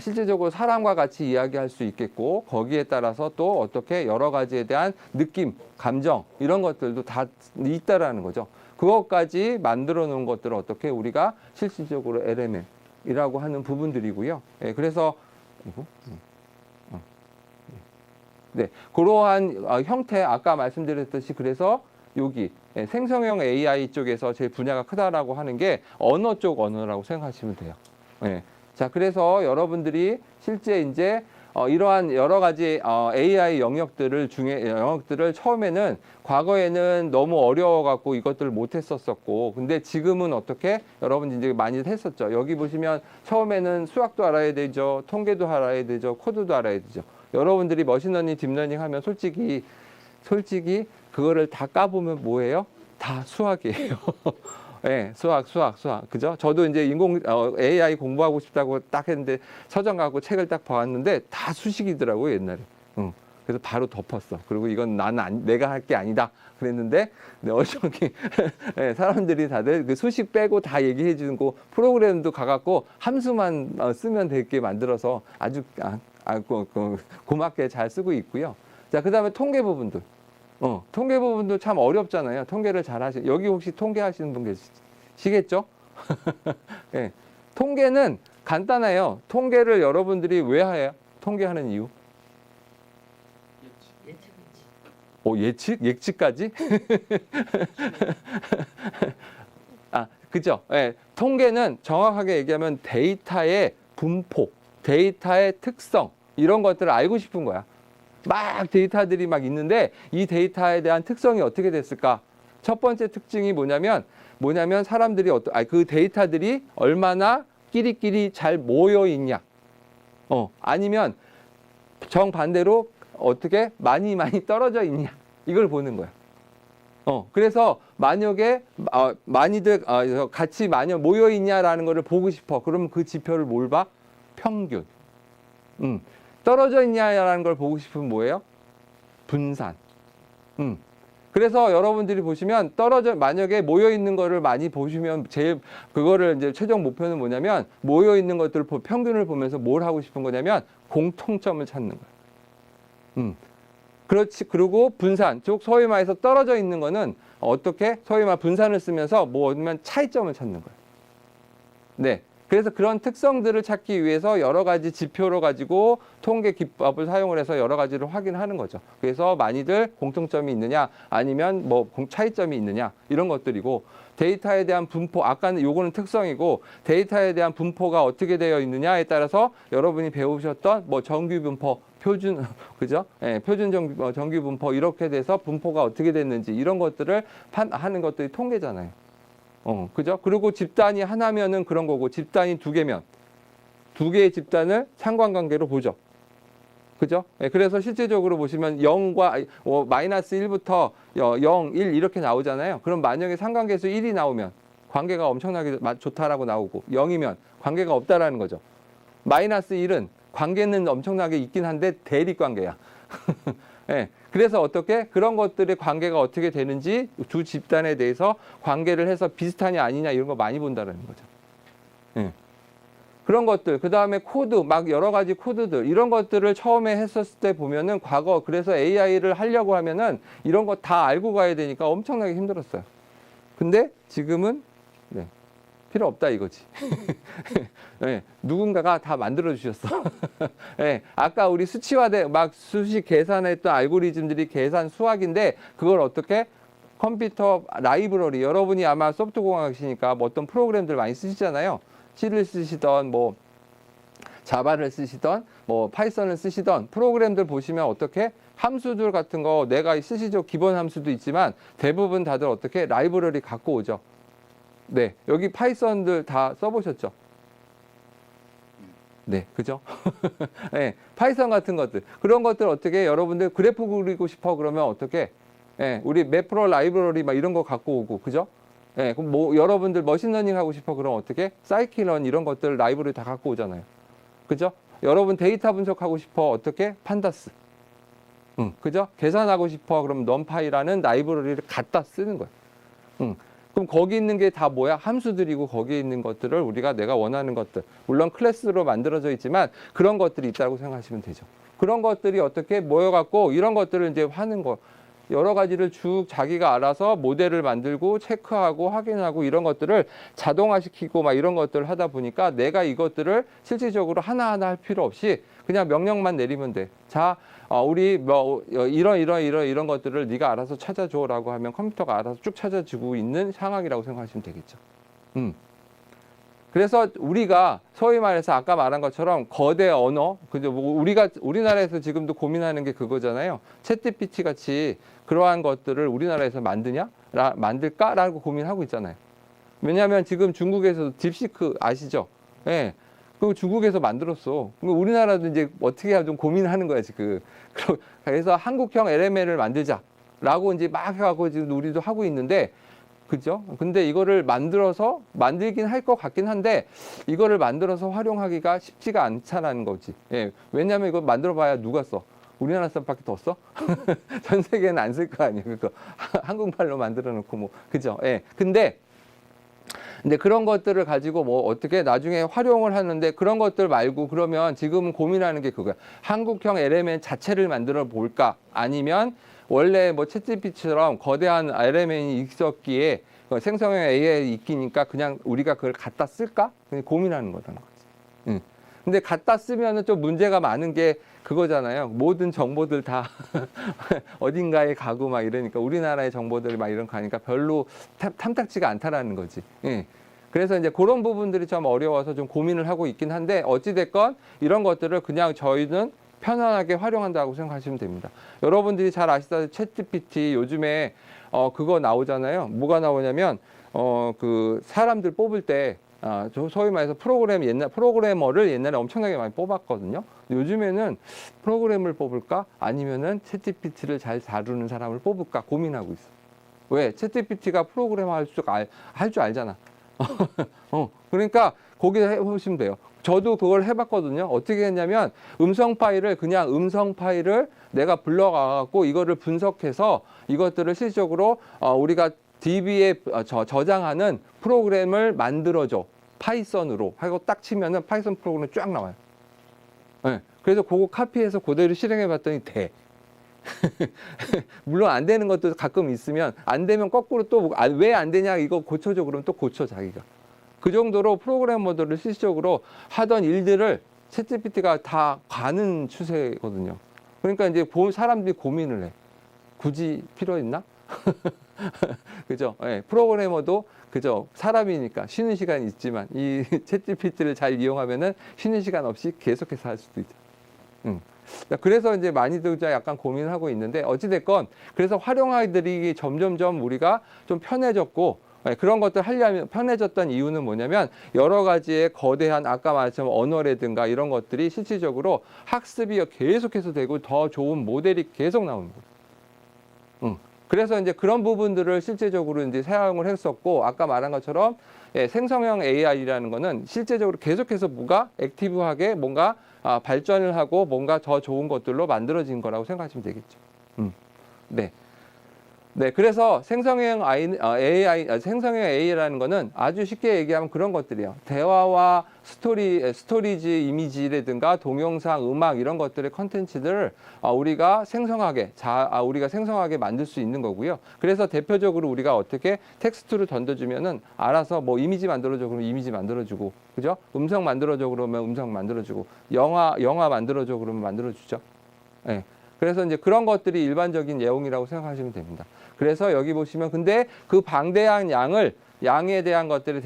실제적으로 사람과 같이 이야기할 수 있겠고 거기에 따라서 또 어떻게 여러 가지에 대한 느낌, 감정 이런 것들도 다 있다라는 거죠. 그것까지 만들어 놓은 것들을 어떻게 우리가 실질적으로 LM이라고 하는 부분들이고요. 예. 그래서 네, 그러한 형태 아까 말씀드렸듯이 그래서 여기 생성형 AI 쪽에서 제일 분야가 크다라고 하는 게 언어 쪽 언어라고 생각하시면 돼요. 네. 자, 그래서 여러분들이 실제 이제 이러한 여러 가지 AI 영역들을 처음에는 과거에는 너무 어려워갖고 이것들을 못했었고, 근데 지금은 어떻게 여러분 이제 많이 했었죠. 여기 보시면 처음에는 수학도 알아야 되죠, 통계도 알아야 되죠, 코드도 알아야 되죠. 여러분들이 머신러닝, 딥러닝 하면 솔직히 그거를 다 까보면 뭐예요? 다 수학이에요. 네, 수학. 그죠? 저도 이제 AI 공부하고 싶다고 딱 했는데 서점 가고 책을 딱 봐왔는데 다 수식이더라고요, 옛날에. 그래서 바로 덮었어. 그리고 이건 내가 할 게 아니다. 그랬는데, 저기, 네, 사람들이 다들 그 수식 빼고 다 얘기해 주는 거 프로그램도 가갖고 함수만 쓰면 되게 만들어서 아주 고맙게 잘 쓰고 있고요. 자, 그 다음에 통계 부분도. 통계 부분도 참 어렵잖아요. 통계를 잘 여기 혹시 통계 하시는 분 계시겠죠? 네. 통계는 간단해요. 통계를 여러분들이 왜 해요? 통계하는 이유? 예측? 예측까지? 그죠? 네. 통계는 정확하게 얘기하면 데이터의 분포, 데이터의 특성, 이런 것들을 알고 싶은 거야. 막 데이터들이 막 있는데 이 데이터에 대한 특성이 어떻게 됐을까? 첫 번째 특징이 뭐냐면 사람들이 그 데이터들이 얼마나 끼리끼리 잘 모여 있냐. 아니면 정반대로 어떻게 많이 떨어져 있냐. 이걸 보는 거야. 그래서 만약에 많이들 같이 많이 모여 있냐라는 거를 보고 싶어. 그러면 그 지표를 뭘 봐? 평균. 떨어져 있냐라는 걸 보고 싶으면 뭐예요? 분산. 그래서 여러분들이 보시면 만약에 모여 있는 거를 많이 보시면 그거를 이제 최종 목표는 뭐냐면 모여 있는 것들을 평균을 보면서 뭘 하고 싶은 거냐면 공통점을 찾는 거예요. 그렇지. 그리고 분산, 즉 소위 말해서 떨어져 있는 거는 어떻게 소위 말 분산을 쓰면서 뭐냐면 차이점을 찾는 거예요. 네. 그래서 그런 특성들을 찾기 위해서 여러 가지 지표로 가지고 통계 기법을 사용을 해서 여러 가지를 확인하는 거죠. 그래서 많이들 공통점이 있느냐 아니면 뭐 차이점이 있느냐 이런 것들이고 데이터에 대한 분포, 아까는 요거는 특성이고 데이터에 대한 분포가 어떻게 되어 있느냐에 따라서 여러분이 배우셨던 뭐 정규 분포, 표준, 그죠? 예, 표준 정규 분포 이렇게 돼서 분포가 어떻게 됐는지 이런 것들을 하는 것들이 통계잖아요. 그죠? 그리고 집단이 하나면은 그런 거고, 집단이 두 개면, 두 개의 집단을 상관관계로 보죠. 그죠? 예, 그래서 실제적으로 보시면 0과, 마이너스 1부터 0, 1 이렇게 나오잖아요. 그럼 만약에 상관계수 1이 나오면 관계가 엄청나게 좋다라고 나오고, 0이면 관계가 없다라는 거죠. 마이너스 1은 관계는 엄청나게 있긴 한데 대립관계야. 예, 그래서 어떻게 그런 것들의 관계가 어떻게 되는지 두 집단에 대해서 관계를 해서 비슷하냐 아니냐 이런 거 많이 본다는 거죠. 예. 그런 것들, 그 다음에 코드, 막 여러 가지 코드들 이런 것들을 처음에 했었을 때 보면은 그래서 AI를 하려고 하면은 이런 거 다 알고 가야 되니까 엄청나게 힘들었어요. 근데 지금은 네, 필요 없다 이거지. 네, 누군가가 다 만들어 주셨어. 네, 아까 우리 수치화돼 막 수식 계산했던 알고리즘들이 계산 수학인데 그걸 어떻게 컴퓨터 라이브러리 여러분이 아마 소프트공학이시니까 뭐 어떤 프로그램들 많이 쓰시잖아요. C를 쓰시던 뭐 자바를 쓰시던 뭐 파이썬을 쓰시던 프로그램들 보시면 어떻게 함수들 같은 거 내가 쓰시죠. 기본 함수도 있지만 대부분 다들 어떻게 라이브러리 갖고 오죠. 네, 여기 파이썬들 다 써보셨죠? 네, 그죠? 네, 파이썬 같은 것들 그런 것들 어떻게 여러분들 그래프 그리고 싶어 그러면 어떻게? 네, 우리 매프로 라이브러리 막 이런 거 갖고 오고 그죠? 네, 그럼 뭐 여러분들 머신러닝 하고 싶어 그러면 어떻게? 사이클런 이런 것들 라이브러리 다 갖고 오잖아요. 그죠? 여러분 데이터 분석하고 싶어 어떻게? 판다스. 그죠? 계산하고 싶어 그러면 넘파이라는 라이브러리를 갖다 쓰는 거예요. 그럼 거기 있는 게 다 뭐야? 함수들이고 거기에 있는 것들을 우리가 내가 원하는 것들 물론 클래스로 만들어져 있지만 그런 것들이 있다고 생각하시면 되죠. 그런 것들이 어떻게 모여갖고 이런 것들을 이제 하는 거 여러 가지를 쭉 자기가 알아서 모델을 만들고 체크하고 확인하고 이런 것들을 자동화시키고 막 이런 것들을 하다 보니까 내가 이것들을 실질적으로 하나하나 할 필요 없이 그냥 명령만 내리면 돼. 자, 우리 뭐 이런 것들을 네가 알아서 찾아줘라고 하면 컴퓨터가 알아서 쭉 찾아주고 있는 상황이라고 생각하시면 되겠죠. 그래서 우리가 소위 말해서 아까 말한 것처럼 거대 언어, 그죠? 뭐 우리나라에서 지금도 고민하는 게 그거잖아요. 챗GPT 같이 그러한 것들을 우리나라에서 만들까라고 고민하고 있잖아요. 왜냐하면 지금 중국에서도 딥시크 아시죠? 예. 그 중국에서 만들었어. 우리나라도 이제 어떻게 좀 고민하는 거야, 지금. 그래서 한국형 LML을 만들자라고 이제 막 해갖고 지금 우리도 하고 있는데, 그죠? 근데 이거를 만들긴 할 것 같긴 한데, 이거를 만들어서 활용하기가 쉽지가 않다라는 거지. 예. 왜냐면 이거 만들어봐야 누가 써? 우리나라 사람밖에 더 써? 전 세계는 안 쓸 거 아니에요. 그거 한국말로 만들어 놓고 뭐, 그죠? 예. 근데 그런 것들을 가지고 뭐 어떻게 나중에 활용을 하는데 그런 것들 말고 그러면 지금 고민하는 게 그거야. 한국형 LMN 자체를 만들어 볼까? 아니면 원래 뭐 챗GPT처럼 거대한 LMN이 있었기에 생성형 AI 있기니까 그냥 우리가 그걸 갖다 쓸까? 그냥 고민하는 거라는 거지. 근데 갖다 쓰면은 좀 문제가 많은 게 그거잖아요. 모든 정보들 다 어딘가에 가고 막 이러니까 우리나라의 정보들 막 이런 거 하니까 별로 탐탁지가 않다라는 거지. 예. 그래서 이제 그런 부분들이 좀 어려워서 좀 고민을 하고 있긴 한데 어찌됐건 이런 것들을 그냥 저희는 편안하게 활용한다고 생각하시면 됩니다. 여러분들이 잘 아시다시피 챗GPT 요즘에 그거 나오잖아요. 뭐가 나오냐면 그 사람들 뽑을 때 소위 말해서 프로그래머를 옛날에 엄청나게 많이 뽑았거든요. 요즘에는 프로그램을 뽑을까? 아니면은 챗GPT를 잘 다루는 사람을 뽑을까? 고민하고 있어. 왜? 챗GPT가 프로그래머 할 줄 알잖아. 그러니까 거기서 해보시면 돼요. 저도 그걸 해봤거든요. 어떻게 했냐면 음성 파일을 내가 불러가갖고 이거를 분석해서 이것들을 실질적으로 우리가 DB에 저장하는 프로그램을 만들어줘. 파이썬으로 하고 딱 치면은 파이썬 프로그램이 쫙 나와요. 네. 그래서 그거 카피해서 그대로 실행해 봤더니 돼. 물론 안 되는 것도 가끔 있으면 안 되면 거꾸로 또 왜 안 되냐 이거 고쳐줘 그러면 또 고쳐 자기가. 그 정도로 프로그래머들을 실질적으로 하던 일들을 챗GPT가 다 가는 추세거든요. 그러니까 이제 사람들이 고민을 해. 굳이 필요 있나? 그죠? 예, 프로그래머도 그죠? 사람이니까 쉬는 시간이 있지만 이 챗GPT를 잘 이용하면은 쉬는 시간 없이 계속해서 할 수도 있죠. 그래서 이제 많이들 약간 고민을 하고 있는데 어찌됐건 그래서 활용하기들이 점점점 우리가 좀 편해졌고 그런 것들 하려면 편해졌던 이유는 뭐냐면 여러 가지의 거대한 아까 말했지만 언어라든가 이런 것들이 실질적으로 학습이 계속해서 되고 더 좋은 모델이 계속 나오는 거예요. 그래서 이제 그런 부분들을 실제적으로 이제 사용을 했었고 아까 말한 것처럼 생성형 AI라는 거는 실제적으로 계속해서 뭔가 액티브하게 뭔가 발전을 하고 뭔가 더 좋은 것들로 만들어진 거라고 생각하시면 되겠죠. 네. 네, 그래서 생성형 AI라는 거는 아주 쉽게 얘기하면 그런 것들이에요. 대화와 스토리지 이미지라든가 동영상, 음악 이런 것들의 컨텐츠들을 우리가 생성하게 만들 수 있는 거고요. 그래서 대표적으로 우리가 어떻게 텍스트를 던져주면은 알아서 뭐 이미지 만들어줘 그러면 이미지 만들어주고, 그죠? 음성 만들어줘 그러면 음성 만들어주고, 영화 만들어줘 그러면 만들어주죠. 네. 그래서 이제 그런 것들이 일반적인 내용이라고 생각하시면 됩니다. 그래서 여기 보시면 근데 그 방대한 양을 양에 대한 것들이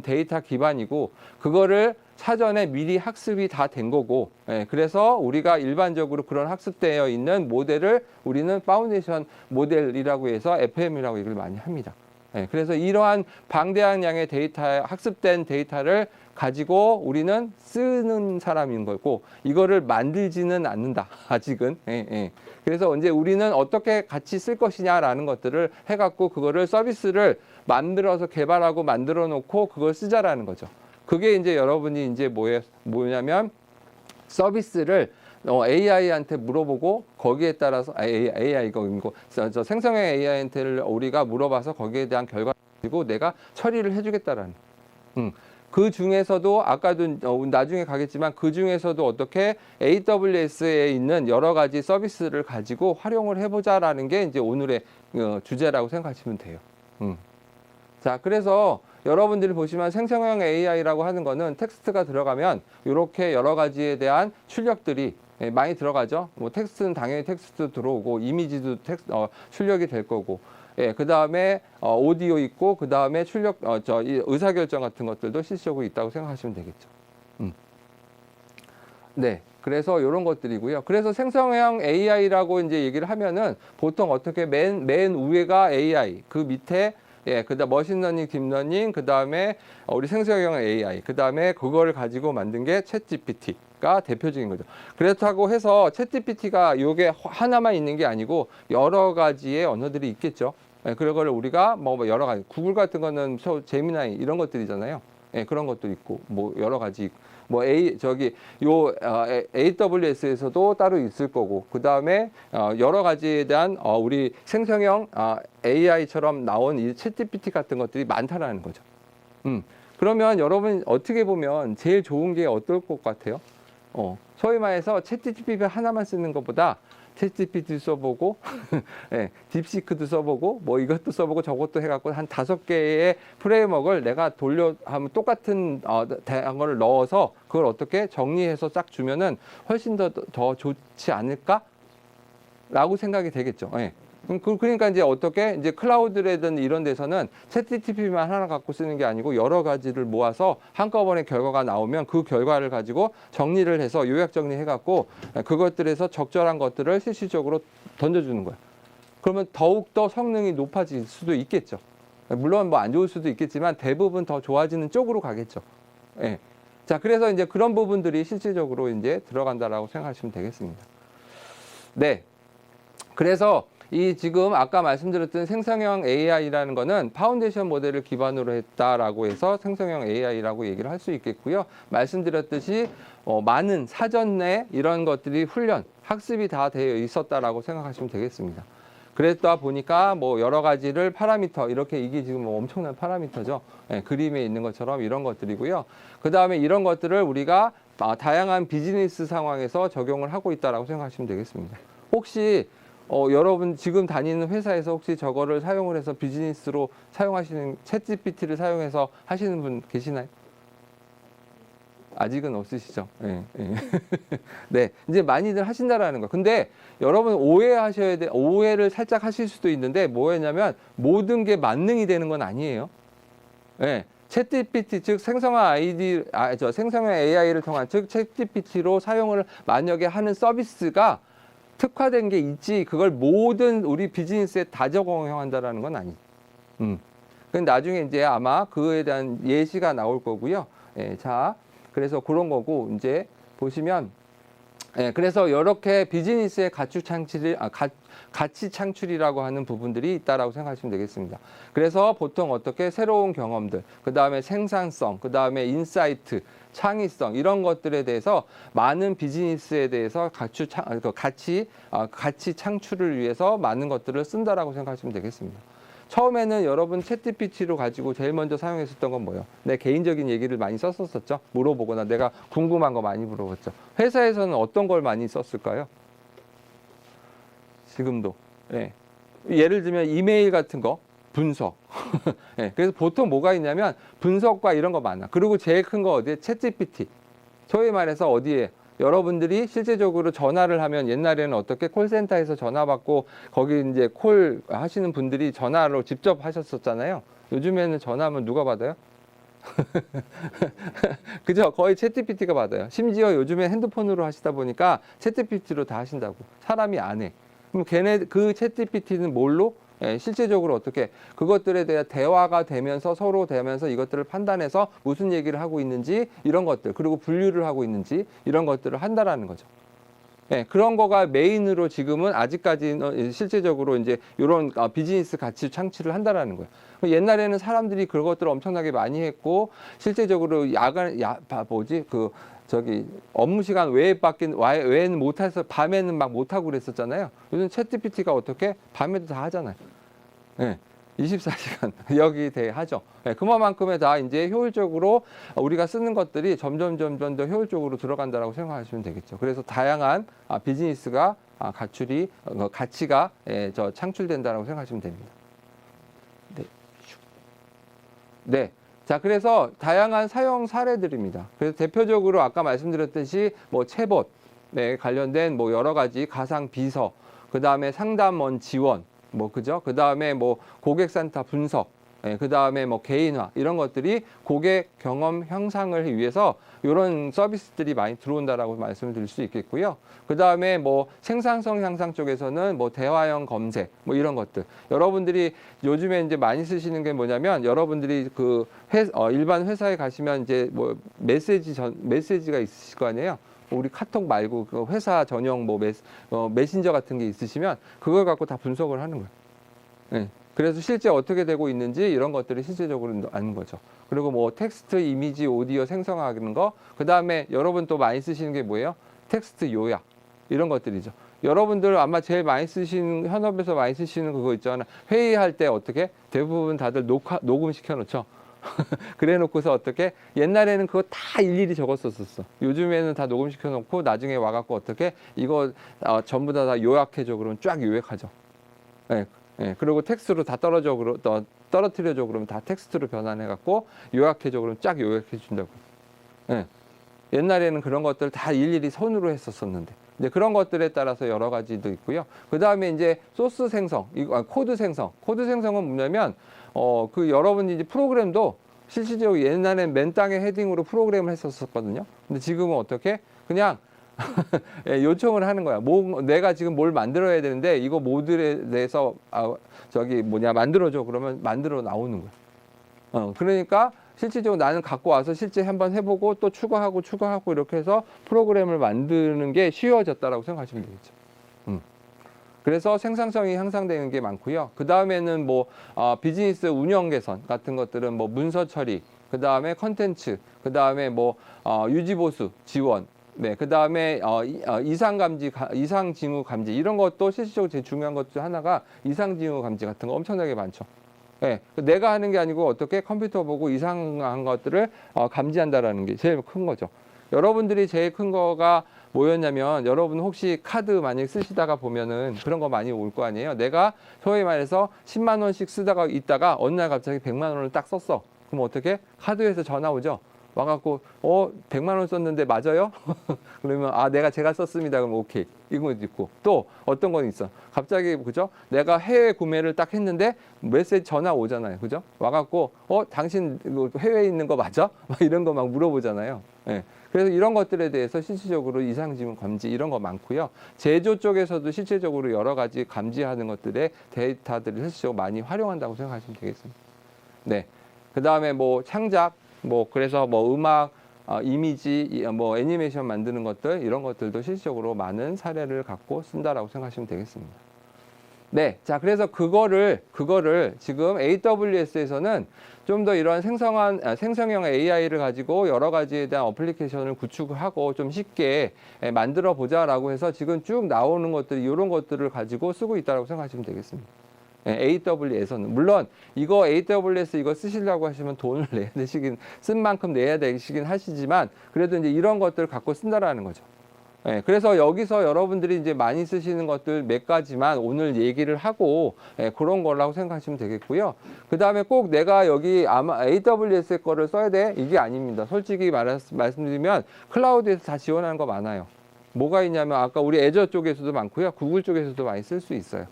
데이터 기반이고 그거를 사전에 미리 학습이 다 된 거고, 예, 그래서 우리가 일반적으로 그런 학습되어 있는 모델을 우리는 파운데이션 모델이라고 해서 FM이라고 얘기를 많이 합니다. 예, 그래서 이러한 방대한 양의 데이터, 학습된 데이터를 가지고 우리는 쓰는 사람인 거고, 이거를 만들지는 않는다, 아직은. 예, 예. 그래서 이제 우리는 어떻게 같이 쓸 것이냐라는 것들을 해갖고 그거를 서비스를 만들어서 개발하고 만들어 놓고 그걸 쓰자라는 거죠. 그게 이제 여러분이 이제 뭐냐면 서비스를 AI한테 물어보고 거기에 따라서 AI 이거 저 생성형 AI한테를 우리가 물어봐서 거기에 대한 결과 가지고 내가 처리를 해주겠다라는. 그 중에서도 아까도 나중에 가겠지만 그 중에서도 어떻게 AWS에 있는 여러 가지 서비스를 가지고 활용을 해보자라는 게 이제 오늘의 주제라고 생각하시면 돼요. 자, 그래서 여러분들이 보시면 생성형 AI라고 하는 거는 텍스트가 들어가면 이렇게 여러 가지에 대한 출력들이 많이 들어가죠. 뭐 텍스트는 당연히 텍스트 들어오고 이미지도 출력이 될 거고, 예, 그 다음에 오디오 있고 그 다음에 출력 이 의사결정 같은 것들도 실시적으로 있다고 생각하시면 되겠죠. 네. 그래서 이런 것들이고요. 그래서 생성형 AI라고 이제 얘기를 하면은 보통 어떻게 맨 위에가 AI, 그 밑에 예, 그다음 머신러닝, 딥러닝, 그다음에 우리 생성형 AI, 그다음에 그걸 가지고 만든 게 챗GPT가 대표적인 거죠. 그렇다고 해서 챗GPT가 요게 하나만 있는 게 아니고 여러 가지의 언어들이 있겠죠. 예, 그걸 우리가 뭐 여러 가지 구글 같은 거는 제미나이 이런 것들이잖아요. 예, 그런 것도 있고 뭐 여러 가지 있고. 뭐 AWS에서도 따로 있을 거고, 그 다음에 여러 가지에 대한 우리 생성형 AI처럼 나온 이 챗GPT 같은 것들이 많다라는 거죠. 그러면 여러분 어떻게 보면 제일 좋은 게 어떨 것 같아요? 소위 말해서 챗GPT 하나만 쓰는 것보다 챗GPT 써보고, 네, 딥시크도 써보고, 뭐 이것도 써보고 저것도 해갖고 한 5개의 프레임워크를 내가 하면 똑같은 대안을 넣어서 그걸 어떻게 정리해서 싹 주면은 훨씬 더 좋지 않을까? 라고 생각이 되겠죠. 네. 그러니까 이제 어떻게 이제 클라우드라든 이런 데서는 챗GPT만 하나 갖고 쓰는 게 아니고 여러 가지를 모아서 한꺼번에 결과가 나오면 그 결과를 가지고 정리를 해서 요약 정리해 갖고 그것들에서 적절한 것들을 실질적으로 던져주는 거예요. 그러면 더욱더 성능이 높아질 수도 있겠죠. 물론 뭐 안 좋을 수도 있겠지만 대부분 더 좋아지는 쪽으로 가겠죠. 예. 자, 그래서 이제 그런 부분들이 실질적으로 이제 들어간다라고 생각하시면 되겠습니다. 네. 그래서 이 지금 아까 말씀드렸던 생성형 AI라는 거는 파운데이션 모델을 기반으로 했다라고 해서 생성형 AI라고 얘기를 할 수 있겠고요. 말씀드렸듯이 많은 사전에 이런 것들이 학습이 다 되어 있었다라고 생각하시면 되겠습니다. 그랬다 보니까 뭐 여러 가지를 파라미터, 이렇게 이게 지금 뭐 엄청난 파라미터죠. 예, 그림에 있는 것처럼 이런 것들이고요. 그 다음에 이런 것들을 우리가 다양한 비즈니스 상황에서 적용을 하고 있다라고 생각하시면 되겠습니다. 혹시 여러분 지금 다니는 회사에서 혹시 저거를 사용을 해서 비즈니스로 사용하시는 챗GPT를 사용해서 하시는 분 계시나요? 아직은 없으시죠? 예, 예. 네, 이제 많이들 하신다라는 거. 근데 여러분 오해를 살짝 하실 수도 있는데 뭐였냐면 모든 게 만능이 되는 건 아니에요. 예. 챗GPT 즉 생성형 AI를 통한 즉 챗GPT로 사용을 만약에 하는 서비스가 특화된 게 있지 그걸 모든 우리 비즈니스에 다 적용한다라는 건 아니죠. 근데 나중에 이제 아마 그에 대한 예시가 나올 거고요. 예, 자, 그래서 그런 거고 이제 보시면 예, 그래서 이렇게 비즈니스의 가치 창출이라고 하는 부분들이 있다라고 생각하시면 되겠습니다. 그래서 보통 어떻게 새로운 경험들, 그 다음에 생산성, 그 다음에 인사이트, 창의성 이런 것들에 대해서 많은 비즈니스에 대해서 가치 창출을 위해서 많은 것들을 쓴다라고 생각하시면 되겠습니다. 처음에는 여러분 챗GPT로 가지고 제일 먼저 사용했었던 건 뭐예요? 내 개인적인 얘기를 많이 썼었죠. 물어보거나 내가 궁금한 거 많이 물어봤죠. 회사에서는 어떤 걸 많이 썼을까요? 지금도. 예. 예를 들면 이메일 같은 거 분석. 예. 그래서 보통 뭐가 있냐면 분석과 이런 거 많아. 그리고 제일 큰 거 어디에? 챗GPT. 소위 말해서 어디에? 여러분들이 실제적으로 전화를 하면 옛날에는 어떻게 콜센터에서 전화 받고 거기 이제 콜 하시는 분들이 전화로 직접 하셨었잖아요. 요즘에는 전화하면 누가 받아요? 그죠? 거의 챗GPT가 받아요. 심지어 요즘에 핸드폰으로 하시다 보니까 챗GPT로 다 하신다고. 사람이 안 해. 그럼 걔네 그 챗GPT는 뭘로? 예, 실제적으로 어떻게 그것들에 대한 대화가 되면서 서로 되면서 이것들을 판단해서 무슨 얘기를 하고 있는지 이런 것들 그리고 분류를 하고 있는지 이런 것들을 한다라는 거죠. 예, 그런 거가 메인으로 지금은 아직까지는 실제적으로 이제 이런 비즈니스 가치 창출을 한다라는 거예요. 옛날에는 사람들이 그것들을 엄청나게 많이 했고 실제적으로 뭐지 그 저기 업무 시간 외에는 못해서 밤에는 막 못하고 그랬었잖아요. 요즘 챗GPT가 어떻게 밤에도 다 하잖아요. 예. 24시간 여기 대하죠. 예, 그만큼에 다 이제 효율적으로 우리가 쓰는 것들이 점점 더 효율적으로 들어간다라고 생각하시면 되겠죠. 그래서 다양한 비즈니스가 가치가 창출된다라고 생각하시면 됩니다. 네. 네. 자, 그래서 다양한 사용 사례들입니다. 그래서 대표적으로 아까 말씀드렸듯이 뭐 챗봇 관련된 뭐 여러 가지 가상 비서, 그 다음에 상담원 지원, 뭐 그죠? 그 다음에 뭐 고객 산타 분석, 그 다음에 뭐 개인화 이런 것들이 고객 경험 향상을 위해서 이런 서비스들이 많이 들어온다라고 말씀을 드릴 수 있겠고요. 그 다음에 뭐 생산성 향상 쪽에서는 뭐 대화형 검색 뭐 이런 것들. 여러분들이 요즘에 이제 많이 쓰시는 게 뭐냐면 여러분들이 그 일반 회사에 가시면 이제 뭐 메시지가 있으실 거 아니에요. 우리 카톡 말고 그 회사 전용 뭐 메신저 같은 게 있으시면 그걸 갖고 다 분석을 하는 거예요. 네. 그래서 실제 어떻게 되고 있는지 이런 것들이 실제적으로 아는 거죠. 그리고 뭐 텍스트, 이미지, 오디오 생성하는 거, 그 다음에 여러분 또 많이 쓰시는 게 뭐예요? 텍스트 요약 이런 것들이죠. 여러분들 아마 제일 많이 쓰시는 현업에서 많이 쓰시는 그거 있잖아요. 회의할 때 어떻게 대부분 다들 녹음 시켜 놓죠. 그래 놓고서 어떻게 옛날에는 그거 다 일일이 적었었어. 요즘에는 다 녹음시켜 놓고 나중에 와갖고 어떻게 이거 전부 다 요약해줘 그러면 쫙 요약하죠. 예, 예. 그리고 텍스트로 다 떨어뜨려줘 그러면 다 텍스트로 변환해갖고 요약해줘 그러면 쫙 요약해준다고. 예. 옛날에는 그런 것들 다 일일이 손으로 했었었는데 이제 그런 것들에 따라서 여러 가지도 있고요. 그 다음에 이제 소스 생성, 코드 생성. 코드 생성은 뭐냐면 그 여러분이 이제 프로그램도 실질적으로 옛날엔 맨 땅에 헤딩으로 프로그램을 했었거든요. 근데 지금은 어떻게 그냥 예, 요청을 하는 거야. 내가 지금 뭘 만들어야 되는데 이거 모듈에 대해서 만들어줘 그러면 만들어 나오는 거야. 그러니까 실질적으로 나는 갖고 와서 실제 한번 해보고 또 추가하고 이렇게 해서 프로그램을 만드는 게 쉬워졌다라고 생각하시면 되겠죠. 그래서 생산성이 향상되는 게 많고요. 그 다음에는 뭐 비즈니스 운영 개선 같은 것들은 뭐 문서 처리, 그 다음에 컨텐츠, 그 다음에 뭐 유지보수 지원, 네, 그 다음에 이상 징후 감지 이런 것도 실질적으로 제일 중요한 것 중 하나가 이상 징후 감지 같은 거 엄청나게 많죠. 네, 내가 하는 게 아니고 어떻게 컴퓨터 보고 이상한 것들을 감지한다라는 게 제일 큰 거죠. 여러분들이 제일 큰 거가 뭐였냐면 여러분 혹시 카드 만약 쓰시다가 보면은 그런 거 많이 올 거 아니에요. 내가 소위 말해서 10만 원씩 쓰다가 있다가 어느 날 갑자기 100만 원을 딱 썼어. 그럼 어떻게? 카드에서 전화 오죠. 와갖고 100만 원 썼는데 맞아요? 그러면 제가 썼습니다. 그럼 오케이. 이거 있고 또 어떤 건 있어. 갑자기 그죠? 내가 해외 구매를 딱 했는데 메시지 전화 오잖아요. 그죠? 와갖고 당신 해외에 있는 거 맞아? 막 이런 거 막 물어보잖아요. 예. 그래서 이런 것들에 대해서 실질적으로 이상징후 감지 이런 거 많고요. 제조 쪽에서도 실질적으로 여러 가지 감지하는 것들의 데이터들을 실질적으로 많이 활용한다고 생각하시면 되겠습니다. 네. 그 다음에 뭐 창작, 그래서 음악, 이미지, 애니메이션 만드는 것들 이런 것들도 실질적으로 많은 사례를 갖고 쓴다라고 생각하시면 되겠습니다. 네, 자 그래서 그거를 지금 AWS에서는 좀 더 이런 생성형 AI를 가지고 여러 가지에 대한 어플리케이션을 구축하고 좀 쉽게 만들어 보자라고 해서 지금 쭉 나오는 것들이 이런 것들을 가지고 쓰고 있다고 생각하시면 되겠습니다. AWS에서는 물론 이거 AWS 이거 쓰시려고 하시면 돈을 내야 되시긴 쓴 만큼 내야 되시긴 하시지만 그래도 이제 이런 것들을 갖고 쓴다라는 거죠. 그래서 여기서 여러분들이 이제 많이 쓰시는 것들 몇 가지만 오늘 얘기를 하고 그런 거라고 생각하시면 되겠고요. 그 다음에 꼭 내가 여기 아마 AWS 거를 써야 돼 이게 아닙니다. 솔직히 말씀드리면 클라우드에서 다 지원하는 거 많아요. 뭐가 있냐면 아까 우리 애저 쪽에서도 많고요. 구글 쪽에서도 많이 쓸 수 있어요.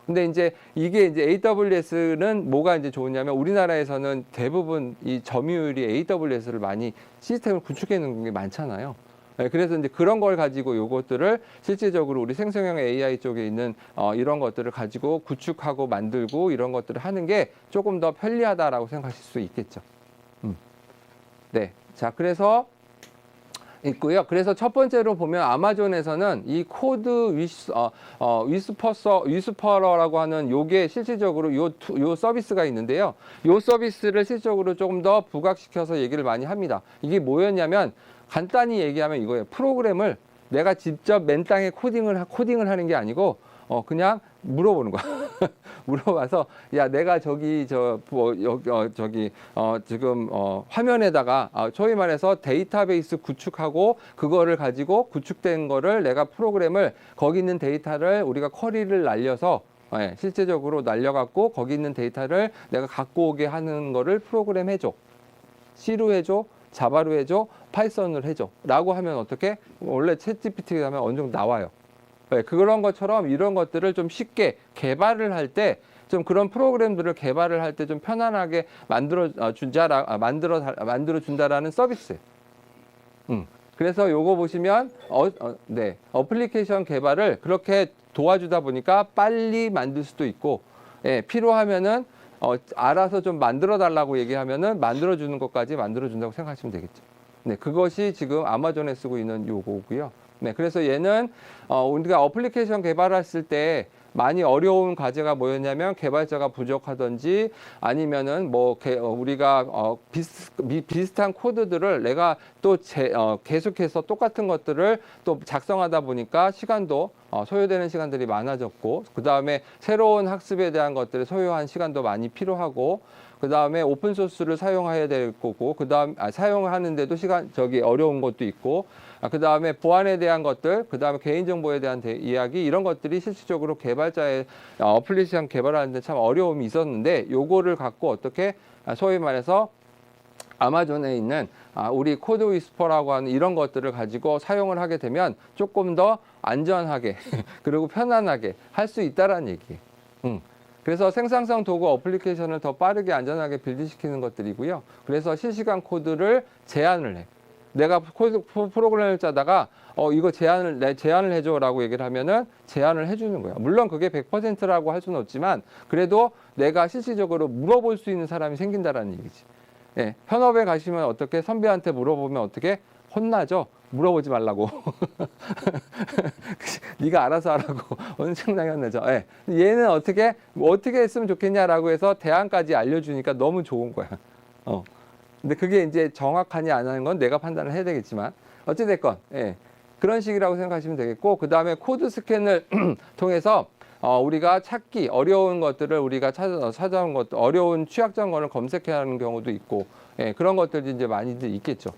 근데 이제 이게 이제 AWS는 뭐가 이제 좋으냐면 우리나라에서는 대부분 이 점유율이 AWS를 많이 시스템을 구축해 놓은 게 많잖아요. 네, 그래서 이제 그런 걸 가지고 요것들을 실질적으로 우리 생성형 AI 쪽에 있는 이런 것들을 가지고 구축하고 만들고 이런 것들을 하는 게 조금 더 편리하다라고 생각하실 수 있겠죠. 네. 자, 그래서 있고요. 그래서 첫 번째로 보면 아마존에서는 이 코드 위스퍼러라고 하는 요게 실질적으로 요 서비스가 있는데요. 요 서비스를 실질적으로 조금 더 부각시켜서 얘기를 많이 합니다. 이게 뭐였냐면 간단히 얘기하면 이거예요. 프로그램을 내가 직접 맨 땅에 코딩을 하는 게 아니고 그냥 물어보는 거야. 물어봐서 야 내가 저기 지금 화면에다가 소위 말해서 데이터베이스 구축하고 그거를 가지고 구축된 거를 내가 프로그램을 거기 있는 데이터를 우리가 쿼리를 날려서 실제적으로 날려갖고 거기 있는 데이터를 내가 갖고 오게 하는 거를 프로그램 해줘. C로 해줘. 자바로 해줘. 파이썬으로 해줘. 라고 하면 어떻게? 원래 챗GPT 하면 어느 정도 나와요. 네, 그런 것처럼 이런 것들을 좀 쉽게 개발을 할 때 좀 그런 프로그램들을 개발을 할 때 좀 편안하게 만들어 준다라는 서비스. 그래서 요거 보시면 네, 어플리케이션 개발을 그렇게 도와주다 보니까 빨리 만들 수도 있고, 예, 필요하면은 알아서 좀 만들어 달라고 얘기하면은 만들어 주는 것까지 만들어 준다고 생각하시면 되겠죠. 네, 그것이 지금 아마존에 쓰고 있는 요거고요. 네, 그래서 얘는 우리가 어플리케이션 개발했을 때 많이 어려운 과제가 뭐였냐면 개발자가 부족하든지 아니면은 우리가 비슷한 코드들을 내가 또 계속해서 똑같은 것들을 또 작성하다 보니까 시간도 소요되는 시간들이 많아졌고, 그 다음에 새로운 학습에 대한 것들을 소요한 시간도 많이 필요하고, 그 다음에 오픈 소스를 사용해야 될 거고, 사용하는데도 어려운 것도 있고, 그 다음에 보안에 대한 것들, 그 다음에 개인정보에 대한 이야기, 이런 것들이 실질적으로 개발자의 어플리케이션 개발하는데 참 어려움이 있었는데, 요거를 갖고 어떻게 소위 말해서 아마존에 있는 우리 코드 위스퍼라고 하는 이런 것들을 가지고 사용을 하게 되면 조금 더 안전하게 그리고 편안하게 할 수 있다라는 얘기예요. 그래서 생산성 도구 어플리케이션을 더 빠르게 안전하게 빌드시키는 것들이고요. 그래서 실시간 코드를 제안을 해. 내가 프로그램을 짜다가 이거 제안을 해줘라고 얘기를 하면은 제안을 해주는 거야. 물론 그게 100%라고 할 수는 없지만 그래도 내가 실질적으로 물어볼 수 있는 사람이 생긴다라는 얘기지. 예, 현업에 가시면 어떻게 선배한테 물어보면 어떻게 혼나죠? 물어보지 말라고. 네가 알아서 하라고 엄청나게 혼내죠. 예. 얘는 어떻게 했으면 좋겠냐라고 해서 대안까지 알려주니까 너무 좋은 거야. 근데 그게 이제 정확하냐 안 하는 건 내가 판단을 해야 되겠지만 어찌됐건 예. 그런 식이라고 생각하시면 되겠고, 그 다음에 코드 스캔을 통해서 우리가 찾기 어려운 것들을 우리가 찾아온 것들, 어려운 취약점을 검색해야 하는 경우도 있고, 예, 그런 것들이 이제 많이들 있겠죠.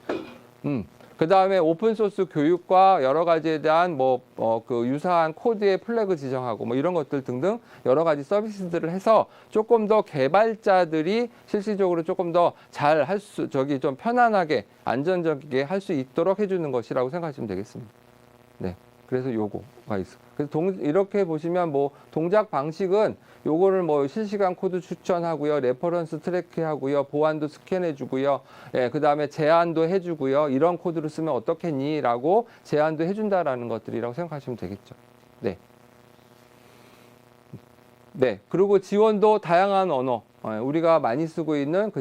그 다음에 오픈소스 교육과 여러 가지에 대한 그 유사한 코드의 플래그 지정하고 이런 것들 등등 여러 가지 서비스들을 해서 조금 더 개발자들이 실질적으로 조금 더 잘 좀 편안하게 안전적이게 할 수 있도록 해주는 것이라고 생각하시면 되겠습니다. 네. 그래서 요거가 있어. 그래서 이렇게 보시면 동작 방식은 요거를 실시간 코드 추천하고요, 레퍼런스 트래킹하고요, 보안도 스캔해주고요, 예, 그 다음에 제안도 해주고요, 이런 코드를 쓰면 어떻겠니?라고 제안도 해준다라는 것들이라고 생각하시면 되겠죠. 네. 네. 그리고 지원도 다양한 언어. 우리가 많이 쓰고 있는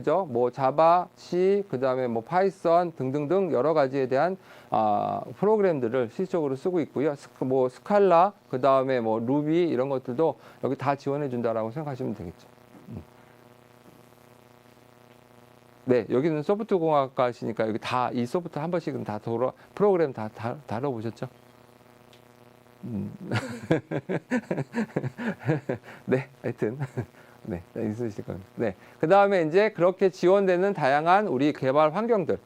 자바, C, 그 다음에 파이썬 등등등 여러 가지에 대한 프로그램들을 실질적으로 쓰고 있고요. 스칼라, 그 다음에 루비 이런 것들도 여기 다 지원해 준다라고 생각하시면 되겠죠. 네, 여기는 소프트공학과시니까 여기 다 이 소프트 한 번씩은 다 프로그램 다 다뤄보셨죠? 네, 하여튼. 네, 있으실 겁니다. 네. 그 다음에 이제 그렇게 지원되는 다양한 우리 개발 환경들을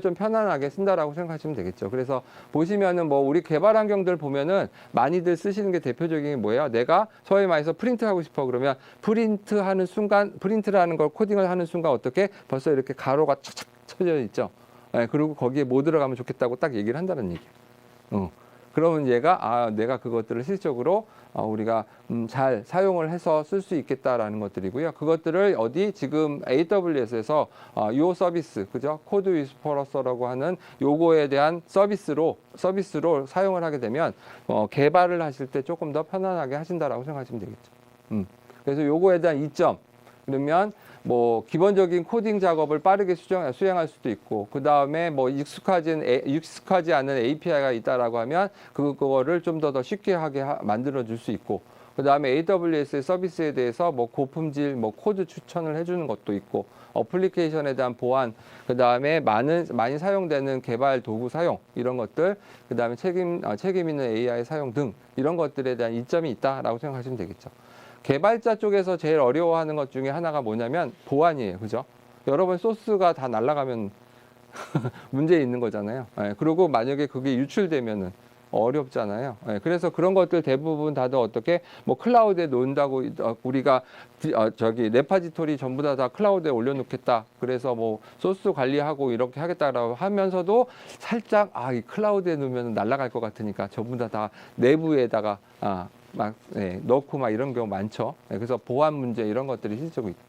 좀 편안하게 쓴다라고 생각하시면 되겠죠. 그래서 보시면은 우리 개발 환경들 보면은 많이들 쓰시는 게 대표적인 게 뭐예요? 내가 소위 말해서 프린트하고 싶어 그러면 프린트하는 순간, 프린트라는 걸 코딩을 하는 순간 어떻게 벌써 이렇게 가로가 착착 쳐져 있죠. 네, 그리고 거기에 뭐 들어가면 좋겠다고 딱 얘기를 한다는 얘기예요. 그러면 얘가 내가 그것들을 실질적으로 우리가 잘 사용을 해서 쓸 수 있겠다라는 것들이고요. 그것들을 어디 지금 AWS에서 요 서비스, 그죠? 코드 위스퍼러서라고 하는 요거에 대한 서비스로 사용을 하게 되면 개발을 하실 때 조금 더 편안하게 하신다라고 생각하시면 되겠죠. 그래서 요거에 대한 이점, 그러면 뭐 기본적인 코딩 작업을 빠르게 수행할 수도 있고, 그 다음에 뭐 익숙하지 않은 API가 있다라고 하면 그거를 좀 더 쉽게 하게 만들어 줄 수 있고, 그 다음에 AWS의 서비스에 대해서 뭐 고품질 뭐 코드 추천을 해주는 것도 있고, 어플리케이션에 대한 보안, 그 다음에 많이 사용되는 개발 도구 사용, 이런 것들, 그 다음에 책임 있는 AI 사용 등 이런 것들에 대한 이점이 있다라고 생각하시면 되겠죠. 개발자 쪽에서 제일 어려워하는 것 중에 하나가 뭐냐면 보안이에요. 그죠? 여러분 소스가 다 날아가면 문제 있는 거잖아요. 그리고 만약에 그게 유출되면은 어렵잖아요. 그래서 그런 것들 대부분 다들 어떻게 뭐 클라우드에 놓는다고 우리가 저기 레파지토리 전부 다 클라우드에 올려놓겠다. 그래서 뭐 소스 관리하고 이렇게 하겠다라고 하면서도 살짝 이 클라우드에 놓으면 날아갈 것 같으니까 전부 다 내부에다가 넣고 막 이런 경우 많죠. 그래서 보안 문제 이런 것들이 실제로 있죠.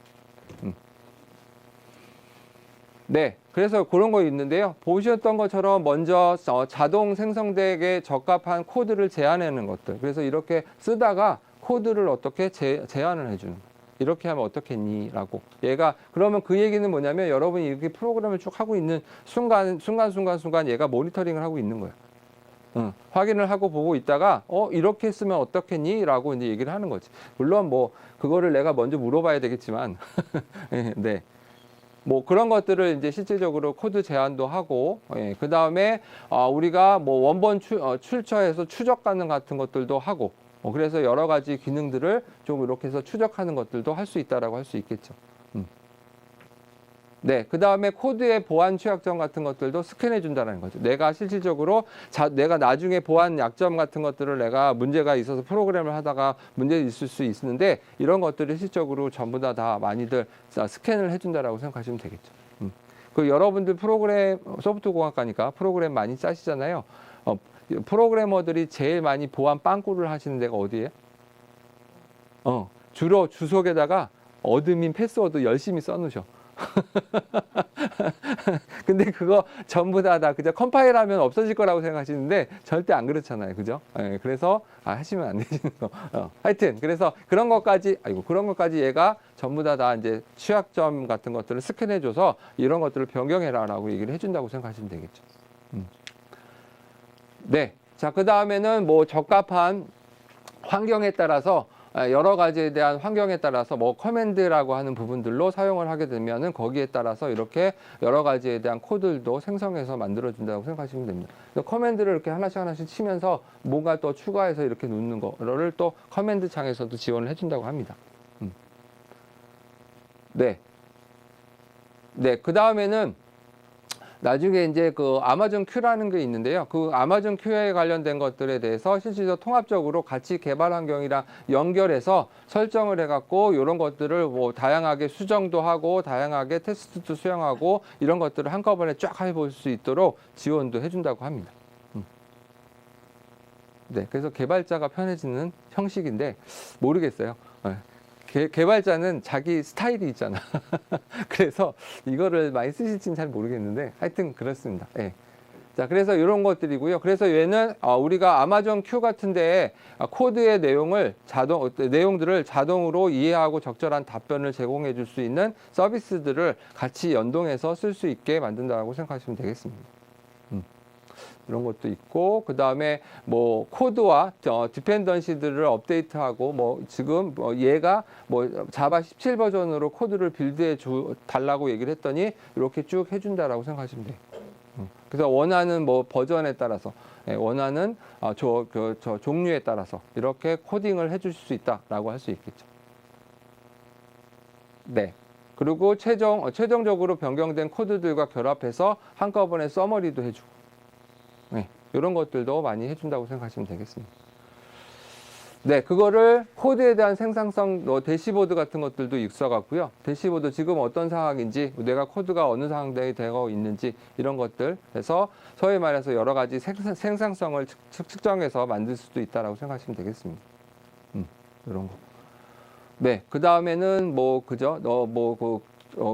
네, 그래서 그런 거 있는데요. 보셨던 것처럼 먼저 자동 생성되게 적합한 코드를 제안하는 것들. 그래서 이렇게 쓰다가 코드를 어떻게 제안을 해주는 거예요. 이렇게 하면 어떻겠니? 라고. 얘가, 그러면 그 얘기는 뭐냐면 여러분이 이렇게 프로그램을 쭉 하고 있는 순간 얘가 모니터링을 하고 있는 거예요. 확인을 하고 보고 있다가 이렇게 했으면 어떻겠니? 라고 이제 얘기를 하는 거지. 물론 뭐 그거를 내가 먼저 물어봐야 되겠지만 네. 뭐 그런 것들을 이제 실질적으로 코드 제안도 하고, 그 다음에 우리가 뭐 원본 출처에서 추적 가능 같은 것들도 하고, 그래서 여러 가지 기능들을 좀 이렇게 해서 추적하는 것들도 할 수 있다라고 할 수 있겠죠. 네, 그 다음에 코드의 보안 취약점 같은 것들도 스캔해 준다는 거죠. 내가 실질적으로 내가 나중에 보안 약점 같은 것들을 내가 문제가 있어서 프로그램을 하다가 문제 있을 수 있는데 이런 것들을 실질적으로 전부 다 많이들 스캔을 해준다라고 생각하시면 되겠죠. 그 여러분들 소프트 공학과니까 프로그램 많이 짜시잖아요. 프로그래머들이 제일 많이 보안 빵꾸를 하시는 데가 어디예요? 주로 주석에다가 어드민 패스워드 열심히 써놓으셔. 근데 그거 전부 다 그저 컴파일하면 없어질 거라고 생각하시는데 절대 안 그렇잖아요. 그죠? 그래서 하시면 안 되시는 거. 하여튼 그래서 그런 것까지 얘가 전부 다 이제 취약점 같은 것들을 스캔해 줘서 이런 것들을 변경해라라고 얘기를 해준다고 생각하시면 되겠죠. 네. 자, 그 다음에는 뭐 적합한 환경에 따라서 여러 가지에 대한 환경에 따라서 뭐 커맨드라고 하는 부분들로 사용을 하게 되면은 거기에 따라서 이렇게 여러 가지에 대한 코드들도 생성해서 만들어 준다고 생각하시면 됩니다. 커맨드를 이렇게 하나씩 치면서 뭔가 또 추가해서 이렇게 놓는 거를 또 커맨드 창에서도 지원을 해준다고 합니다. 네. 네. 그 다음에는 나중에 이제 그 아마존 큐라는 게 있는데요. 그 아마존 큐에 관련된 것들에 대해서 실질적으로 통합적으로 같이 개발 환경이랑 연결해서 설정을 해갖고 이런 것들을 뭐 다양하게 수정도 하고 다양하게 테스트도 수행하고 이런 것들을 한꺼번에 쫙 해볼 수 있도록 지원도 해준다고 합니다. 네, 그래서 개발자가 편해지는 형식인데 모르겠어요. 개발자는 자기 스타일이 있잖아. 그래서 이거를 많이 쓰실지는 잘 모르겠는데 하여튼 그렇습니다. 자, 그래서 이런 것들이고요. 그래서 얘는 우리가 아마존 큐 같은데 코드의 내용들을 자동으로 이해하고 적절한 답변을 제공해 줄 수 있는 서비스들을 같이 연동해서 쓸 수 있게 만든다고 생각하시면 되겠습니다. 이런 것도 있고, 그 다음에 뭐 코드와 디펜던시들을 업데이트하고 뭐 지금 얘가 뭐 자바 17 버전으로 코드를 빌드해 달라고 얘기를 했더니 이렇게 쭉 해준다라고 생각하시면 돼요. 그래서 원하는 뭐 버전에 따라서 원하는 저 종류에 따라서 이렇게 코딩을 해줄 수 있다라고 할 수 있겠죠. 네. 그리고 최종적으로 변경된 코드들과 결합해서 한꺼번에 서머리도 해주고. 이런 것들도 많이 해준다고 생각하시면 되겠습니다. 네, 그거를 코드에 대한 생산성, 대시보드 같은 것들도 있어갖고요. 대시보드 지금 어떤 상황인지, 내가 코드가 어느 상황에 되고 있는지 이런 것들 해서 소위 말해서 여러 가지 생산성을 측정해서 만들 수도 있다라고 생각하시면 되겠습니다. 이런 거. 네, 그 다음에는 뭐 그죠?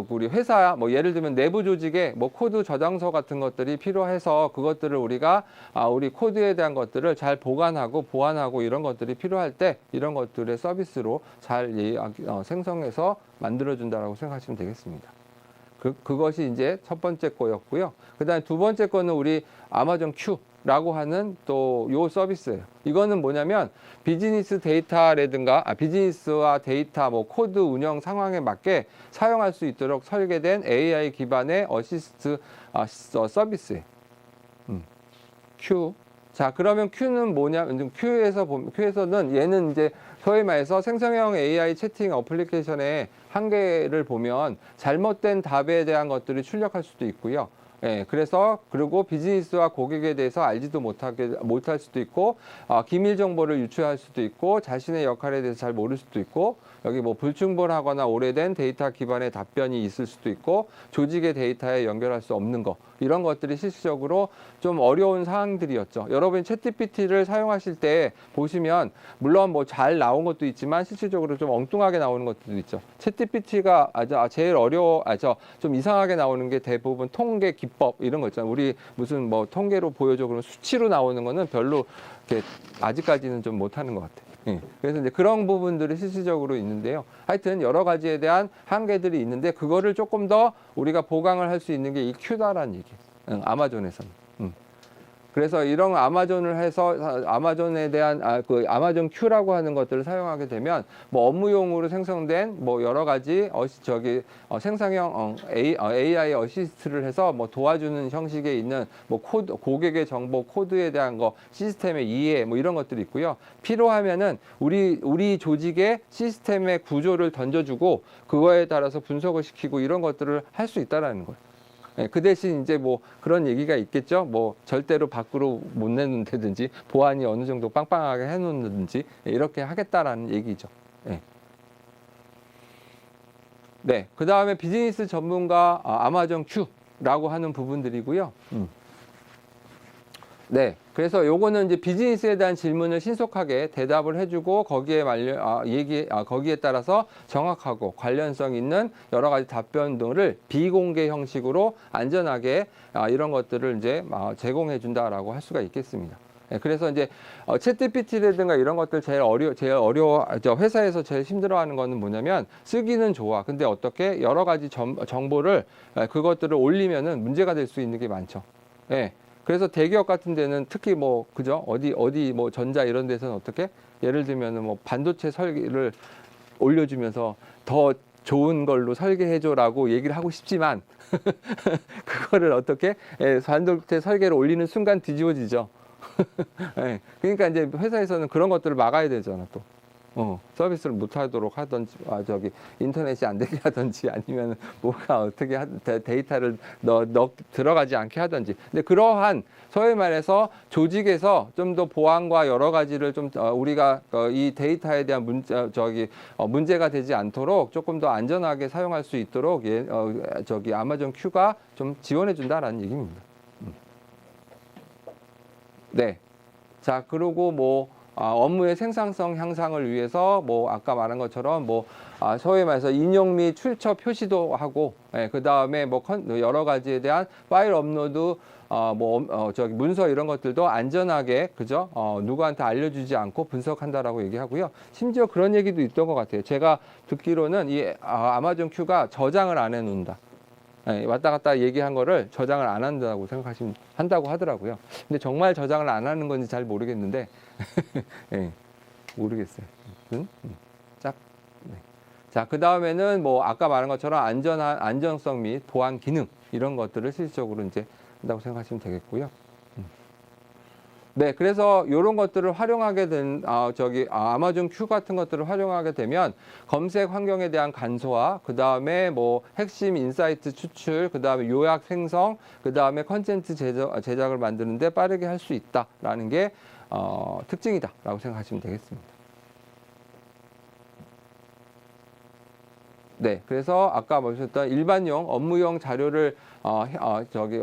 우리 회사 뭐 예를 들면 내부 조직에 뭐 코드 저장소 같은 것들이 필요해서 그것들을 우리가 우리 코드에 대한 것들을 잘 보관하고 보완하고 이런 것들이 필요할 때 이런 것들의 서비스로 잘 생성해서 만들어준다라고 생각하시면 되겠습니다. 그것이 이제 첫 번째 거였고요. 그다음에 두 번째 거는 우리 아마존 큐라고 하는 또 요 서비스예요. 이거는 뭐냐면 비즈니스 데이터라든가 비즈니스와 데이터 뭐 코드 운영 상황에 맞게 사용할 수 있도록 설계된 AI 기반의 어시스트 서비스예요. 큐. 자, 그러면 Q는 뭐냐? Q에서는 얘는 이제 소위 말해서 생성형 AI 채팅 어플리케이션의 한계를 보면 잘못된 답에 대한 것들이 출력할 수도 있고요. 예, 그리고 비즈니스와 고객에 대해서 알지도 못할 수도 있고, 기밀 정보를 유출할 수도 있고, 자신의 역할에 대해서 잘 모를 수도 있고, 여기 뭐 불충분하거나 오래된 데이터 기반의 답변이 있을 수도 있고, 조직의 데이터에 연결할 수 없는 거, 이런 것들이 실질적으로 좀 어려운 사항들이었죠. 여러분이 챗GPT를 사용하실 때 보시면, 물론 뭐 잘 나온 것도 있지만, 실질적으로 좀 엉뚱하게 나오는 것들도 있죠. 챗GPT가 제일 좀 이상하게 나오는 게 대부분 통계 기법 이런 거 있잖아요. 우리 무슨 뭐 통계로 보여줘 그러면 수치로 나오는 거는 별로 이렇게 아직까지는 좀 못하는 것 같아요. 예. 그래서 이제 그런 부분들이 실질적으로 있는데요. 하여튼 여러 가지에 대한 한계들이 있는데 그거를 조금 더 우리가 보강을 할 수 있는 게 이 큐다라는 얘기예요. 아마존에서는. 그래서 이런 아마존을 해서 아마존에 대한 아마존 큐라고 하는 것들을 사용하게 되면 뭐 업무용으로 생성된 뭐 여러 가지 생성형 AI 어시스트를 해서 뭐 도와주는 형식에 있는 뭐 고객의 정보 코드에 대한 거 시스템의 이해 뭐 이런 것들이 있고요. 필요하면은 우리 조직의 시스템의 구조를 던져주고 그거에 따라서 분석을 시키고 이런 것들을 할 수 있다라는 거예요. 예, 그 대신 이제 뭐 그런 얘기가 있겠죠. 뭐 절대로 밖으로 못 내놓는다든지 보안이 어느 정도 빵빵하게 해놓는다든지 이렇게 하겠다라는 얘기죠. 예. 네, 그 다음에 비즈니스 전문가 아마존 큐라고 하는 부분들이고요. 네, 그래서 요거는 이제 비즈니스에 대한 질문을 신속하게 대답을 해주고 거기에 따라서 정확하고 관련성 있는 여러 가지 답변 등을 비공개 형식으로 안전하게 이런 것들을 이제 제공해준다라고 할 수가 있겠습니다. 네, 그래서 이제 챗GPT라든가 이런 것들 회사에서 제일 힘들어하는 거는 뭐냐면 쓰기는 좋아. 근데 어떻게 여러 가지 정보를 그것들을 올리면은 문제가 될 수 있는 게 많죠. 예. 그래서 대기업 같은 데는 특히 뭐 그죠 어디 뭐 전자 이런 데서는 어떻게 예를 들면은 뭐 반도체 설계를 올려주면서 더 좋은 걸로 설계해줘라고 얘기를 하고 싶지만 그거를 어떻게 반도체 설계를 올리는 순간 뒤집어지죠. 예, 그러니까 이제 회사에서는 그런 것들을 막아야 되잖아 또. 서비스를 못 하도록 하든지, 인터넷이 안 되게 하든지, 아니면 뭐가 어떻게 데이터를 들어가지 않게 하든지. 근데 그러한, 소위 말해서 조직에서 좀 더 보안과 여러 가지를 좀, 우리가 이 데이터에 대한 문제가 되지 않도록 조금 더 안전하게 사용할 수 있도록, 아마존 큐가 좀 지원해준다라는 얘기입니다. 네. 자, 그리고 뭐, 업무의 생산성 향상을 위해서 뭐 아까 말한 것처럼 뭐 소위 말해서 인용 및 출처 표시도 하고 그 다음에 뭐 여러 가지에 대한 파일 업로드 문서 이런 것들도 안전하게 그죠 누구한테 알려주지 않고 분석한다라고 얘기하고요. 심지어 그런 얘기도 있던 것 같아요. 제가 듣기로는 이 아마존 큐가 저장을 안 해놓는다. 왔다 갔다 얘기한 거를 저장을 안 한다고 한다고 하더라고요. 근데 정말 저장을 안 하는 건지 잘 모르겠는데, 네, 모르겠어요. 네. 자, 그 다음에는 뭐 아까 말한 것처럼 안전성 및 보안 기능 이런 것들을 실질적으로 이제 한다고 생각하시면 되겠고요. 네, 그래서 이런 것들을 활용하게 된, 아마존 큐 같은 것들을 활용하게 되면 검색 환경에 대한 간소화, 그 다음에 뭐 핵심 인사이트 추출, 그 다음에 요약 생성, 그 다음에 컨텐츠 제작을 만드는데 빠르게 할 수 있다라는 게, 특징이다라고 생각하시면 되겠습니다. 네, 그래서 아까 보셨던 일반용 업무용 자료를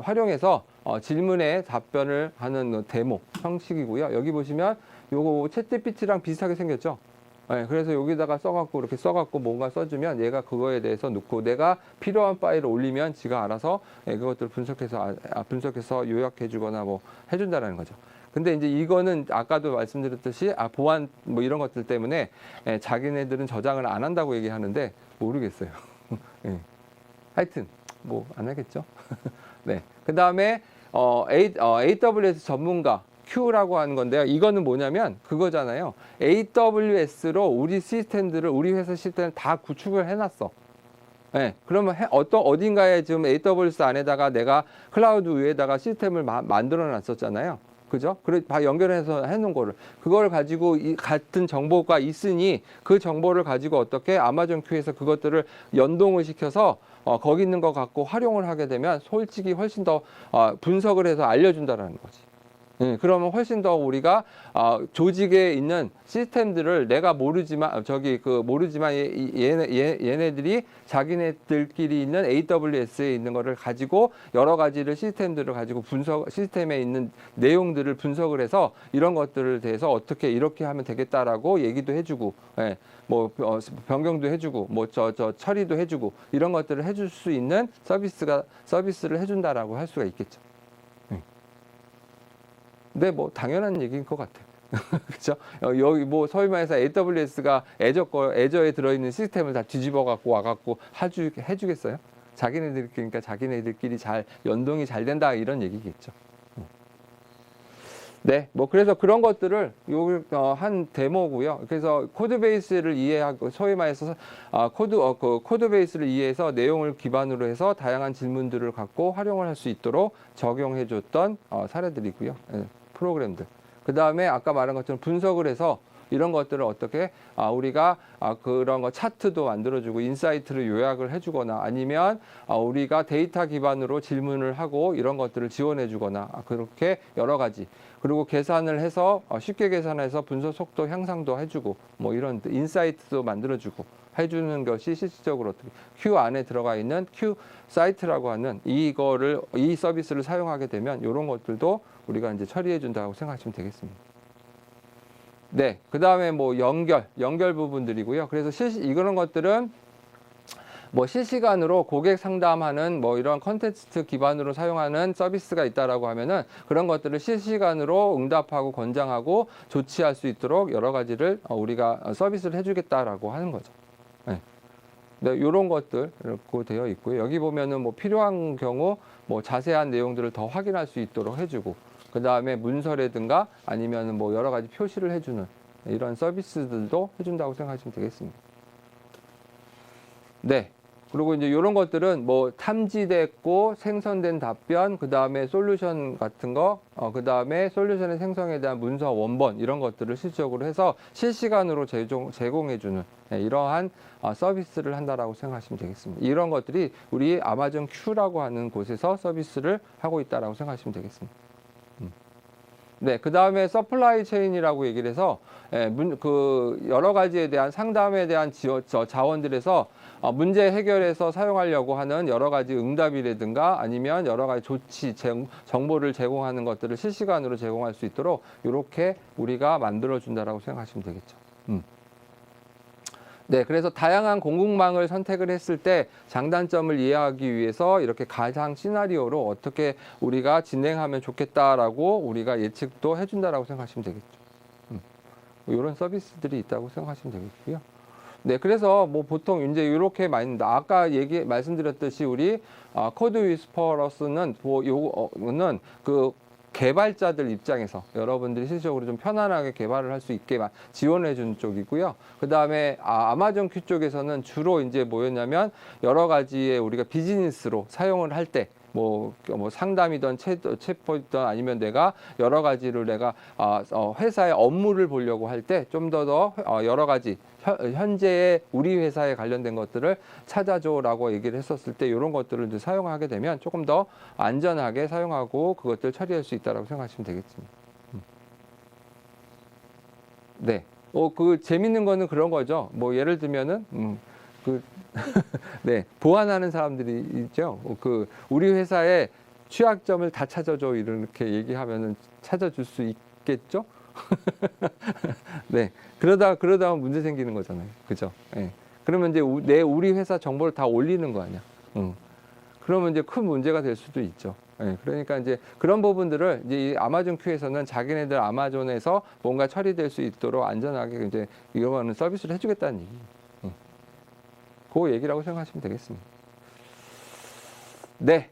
활용해서 질문에 답변을 하는 데모 형식이고요. 여기 보시면 요거 챗GPT랑 비슷하게 생겼죠. 네, 그래서 여기다가 써갖고 이렇게 써갖고 뭔가 써주면 얘가 그거에 대해서 넣고 내가 필요한 파일을 올리면 지가 알아서 그것들을 분석해서 요약해주거나 뭐 해준다라는 거죠. 근데 이제 이거는 아까도 말씀드렸듯이 보안 뭐 이런 것들 때문에 자기네들은 저장을 안 한다고 얘기하는데 모르겠어요. 예. 하여튼 뭐 안 하겠죠. 네. 그 다음에 AWS 전문가 Q라고 하는 건데요. 이거는 뭐냐면 그거잖아요. AWS로 우리 시스템들을 우리 회사 시스템을 다 구축을 해놨어. 네, 그러면 어딘가에 지금 AWS 안에다가 내가 클라우드 위에다가 시스템을 만들어 놨었잖아요. 그죠? 그래, 다 연결해서 해놓은 거를. 그걸 가지고 같은 정보가 있으니 그 정보를 가지고 어떻게 아마존 큐에서 그것들을 연동을 시켜서 거기 있는 거 갖고 활용을 하게 되면 솔직히 훨씬 더 분석을 해서 알려준다라는 거지. 그러면 훨씬 더 우리가 조직에 있는 시스템들을 내가 모르지만 모르지만 얘네들이 자기네들끼리 있는 AWS에 있는 거를 가지고 여러 가지를 시스템들을 가지고 시스템에 있는 내용들을 분석을 해서 이런 것들을 대해서 어떻게 이렇게 하면 되겠다라고 얘기도 해주고 뭐 변경도 해주고 뭐 처리도 해주고 이런 것들을 해줄 수 있는 서비스를 해준다라고 할 수가 있겠죠. 네, 뭐 당연한 얘기인 것 같아요. 그렇죠? 여기 뭐 소위 말해서 AWS가 애저에 들어있는 시스템을 다 뒤집어 갖고 와갖고 해주겠어요? 그러니까 자기네들끼리 잘 연동이 잘 된다 이런 얘기겠죠. 네, 뭐 그래서 그런 것들을 한 데모고요. 그래서 코드 베이스를 이해하고 소위 말해서 코드 베이스를 이해해서 내용을 기반으로 해서 다양한 질문들을 갖고 활용을 할 수 있도록 적용해줬던 사례들이고요. 프로그램들. 그 다음에 아까 말한 것처럼 분석을 해서 이런 것들을 어떻게 우리가 그런 거 차트도 만들어주고 인사이트를 요약을 해주거나 아니면 우리가 데이터 기반으로 질문을 하고 이런 것들을 지원해주거나 그렇게 여러 가지 그리고 계산을 해서 쉽게 계산해서 분석 속도 향상도 해주고 뭐 이런 인사이트도 만들어주고 해주는 것이 실질적으로 어떻게 Q 안에 들어가 있는 Q 사이트라고 하는 이 서비스를 사용하게 되면 이런 것들도 우리가 이제 처리해 준다고 생각하시면 되겠습니다. 네, 그 다음에 뭐 연결 부분들이고요. 그래서 이런 것들은 뭐 실시간으로 고객 상담하는 뭐 이런 컨텐츠 기반으로 사용하는 서비스가 있다라고 하면은 그런 것들을 실시간으로 응답하고 권장하고 조치할 수 있도록 여러 가지를 우리가 서비스를 해주겠다라고 하는 거죠. 네. 네, 이런 것들 이렇게 되어 있고요. 여기 보면은 뭐 필요한 경우 뭐 자세한 내용들을 더 확인할 수 있도록 해주고 그 다음에 문서라든가 아니면 뭐 여러 가지 표시를 해주는 이런 서비스들도 해준다고 생각하시면 되겠습니다. 네. 그리고 이제 이런 것들은 뭐 탐지됐고 생성된 답변, 그 다음에 솔루션 같은 거, 그 다음에 솔루션의 생성에 대한 문서 원본 이런 것들을 실질적으로 해서 실시간으로 제공해주는 이러한 서비스를 한다라고 생각하시면 되겠습니다. 이런 것들이 우리 아마존 Q라고 하는 곳에서 서비스를 하고 있다라고 생각하시면 되겠습니다. 네, 그 다음에 서플라이 체인이라고 얘기를 해서 여러 가지에 대한 상담에 대한 자원들에서 문제 해결해서 사용하려고 하는 여러 가지 응답이라든가 아니면 여러 가지 정보를 제공하는 것들을 실시간으로 제공할 수 있도록 이렇게 우리가 만들어준다라고 생각하시면 되겠죠. 네, 그래서 다양한 공급망을 선택을 했을 때 장단점을 이해하기 위해서 이렇게 가상 시나리오로 어떻게 우리가 진행하면 좋겠다라고 우리가 예측도 해준다라고 생각하시면 되겠죠. 이런 서비스들이 있다고 생각하시면 되겠고요. 네, 그래서 뭐 보통 이제 이렇게 아까 말씀드렸듯이 우리 코드 위스퍼러스는 요거는 그 개발자들 입장에서 여러분들이 실질적으로 좀 편안하게 개발을 할 수 있게 지원해 주는 쪽이고요. 그 다음에 아마존 큐 쪽에서는 주로 이제 뭐였냐면 여러 가지의 우리가 비즈니스로 사용을 할 때 뭐 상담이든 챗봇이든 아니면 내가 여러 가지를 내가 회사의 업무를 보려고 할 때 좀 더 여러 가지 현재의 우리 회사에 관련된 것들을 찾아줘라고 얘기를 했었을 때 이런 것들을 이제 사용하게 되면 조금 더 안전하게 사용하고 그것들 처리할 수 있다라고 생각하시면 되겠습니다. 네. 그 재밌는 거는 그런 거죠. 뭐 예를 들면은 네, 보완하는 사람들이 있죠. 우리 회사의 취약점을 다 찾아줘 이렇게 얘기하면은 찾아줄 수 있겠죠? 네, 그러다 문제 생기는 거잖아요. 그죠? 예. 그러면 이제 우리 회사 정보를 다 올리는 거 아니야. 그러면 이제 큰 문제가 될 수도 있죠. 예, 그러니까 이제 그런 부분들을 이제 이 아마존 큐에서는 자기네들 아마존에서 뭔가 처리될 수 있도록 안전하게 이제 이거는 서비스를 해주겠다는 얘기. 그 얘기라고 생각하시면 되겠습니다. 네.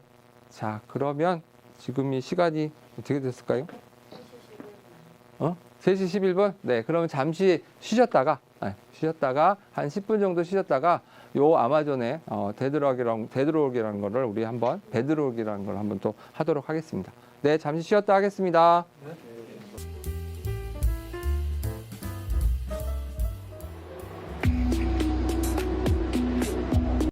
자, 그러면 지금 이 시간이 어떻게 됐을까요? 3시 11분? 네. 그러면 잠시 쉬셨다가 한 10분 정도 쉬셨다가 요 아마존의 데드록이라는 거를 우리 한번, 베드록이라는 걸 한번 또 하도록 하겠습니다. 네. 잠시 쉬었다 하겠습니다. 네.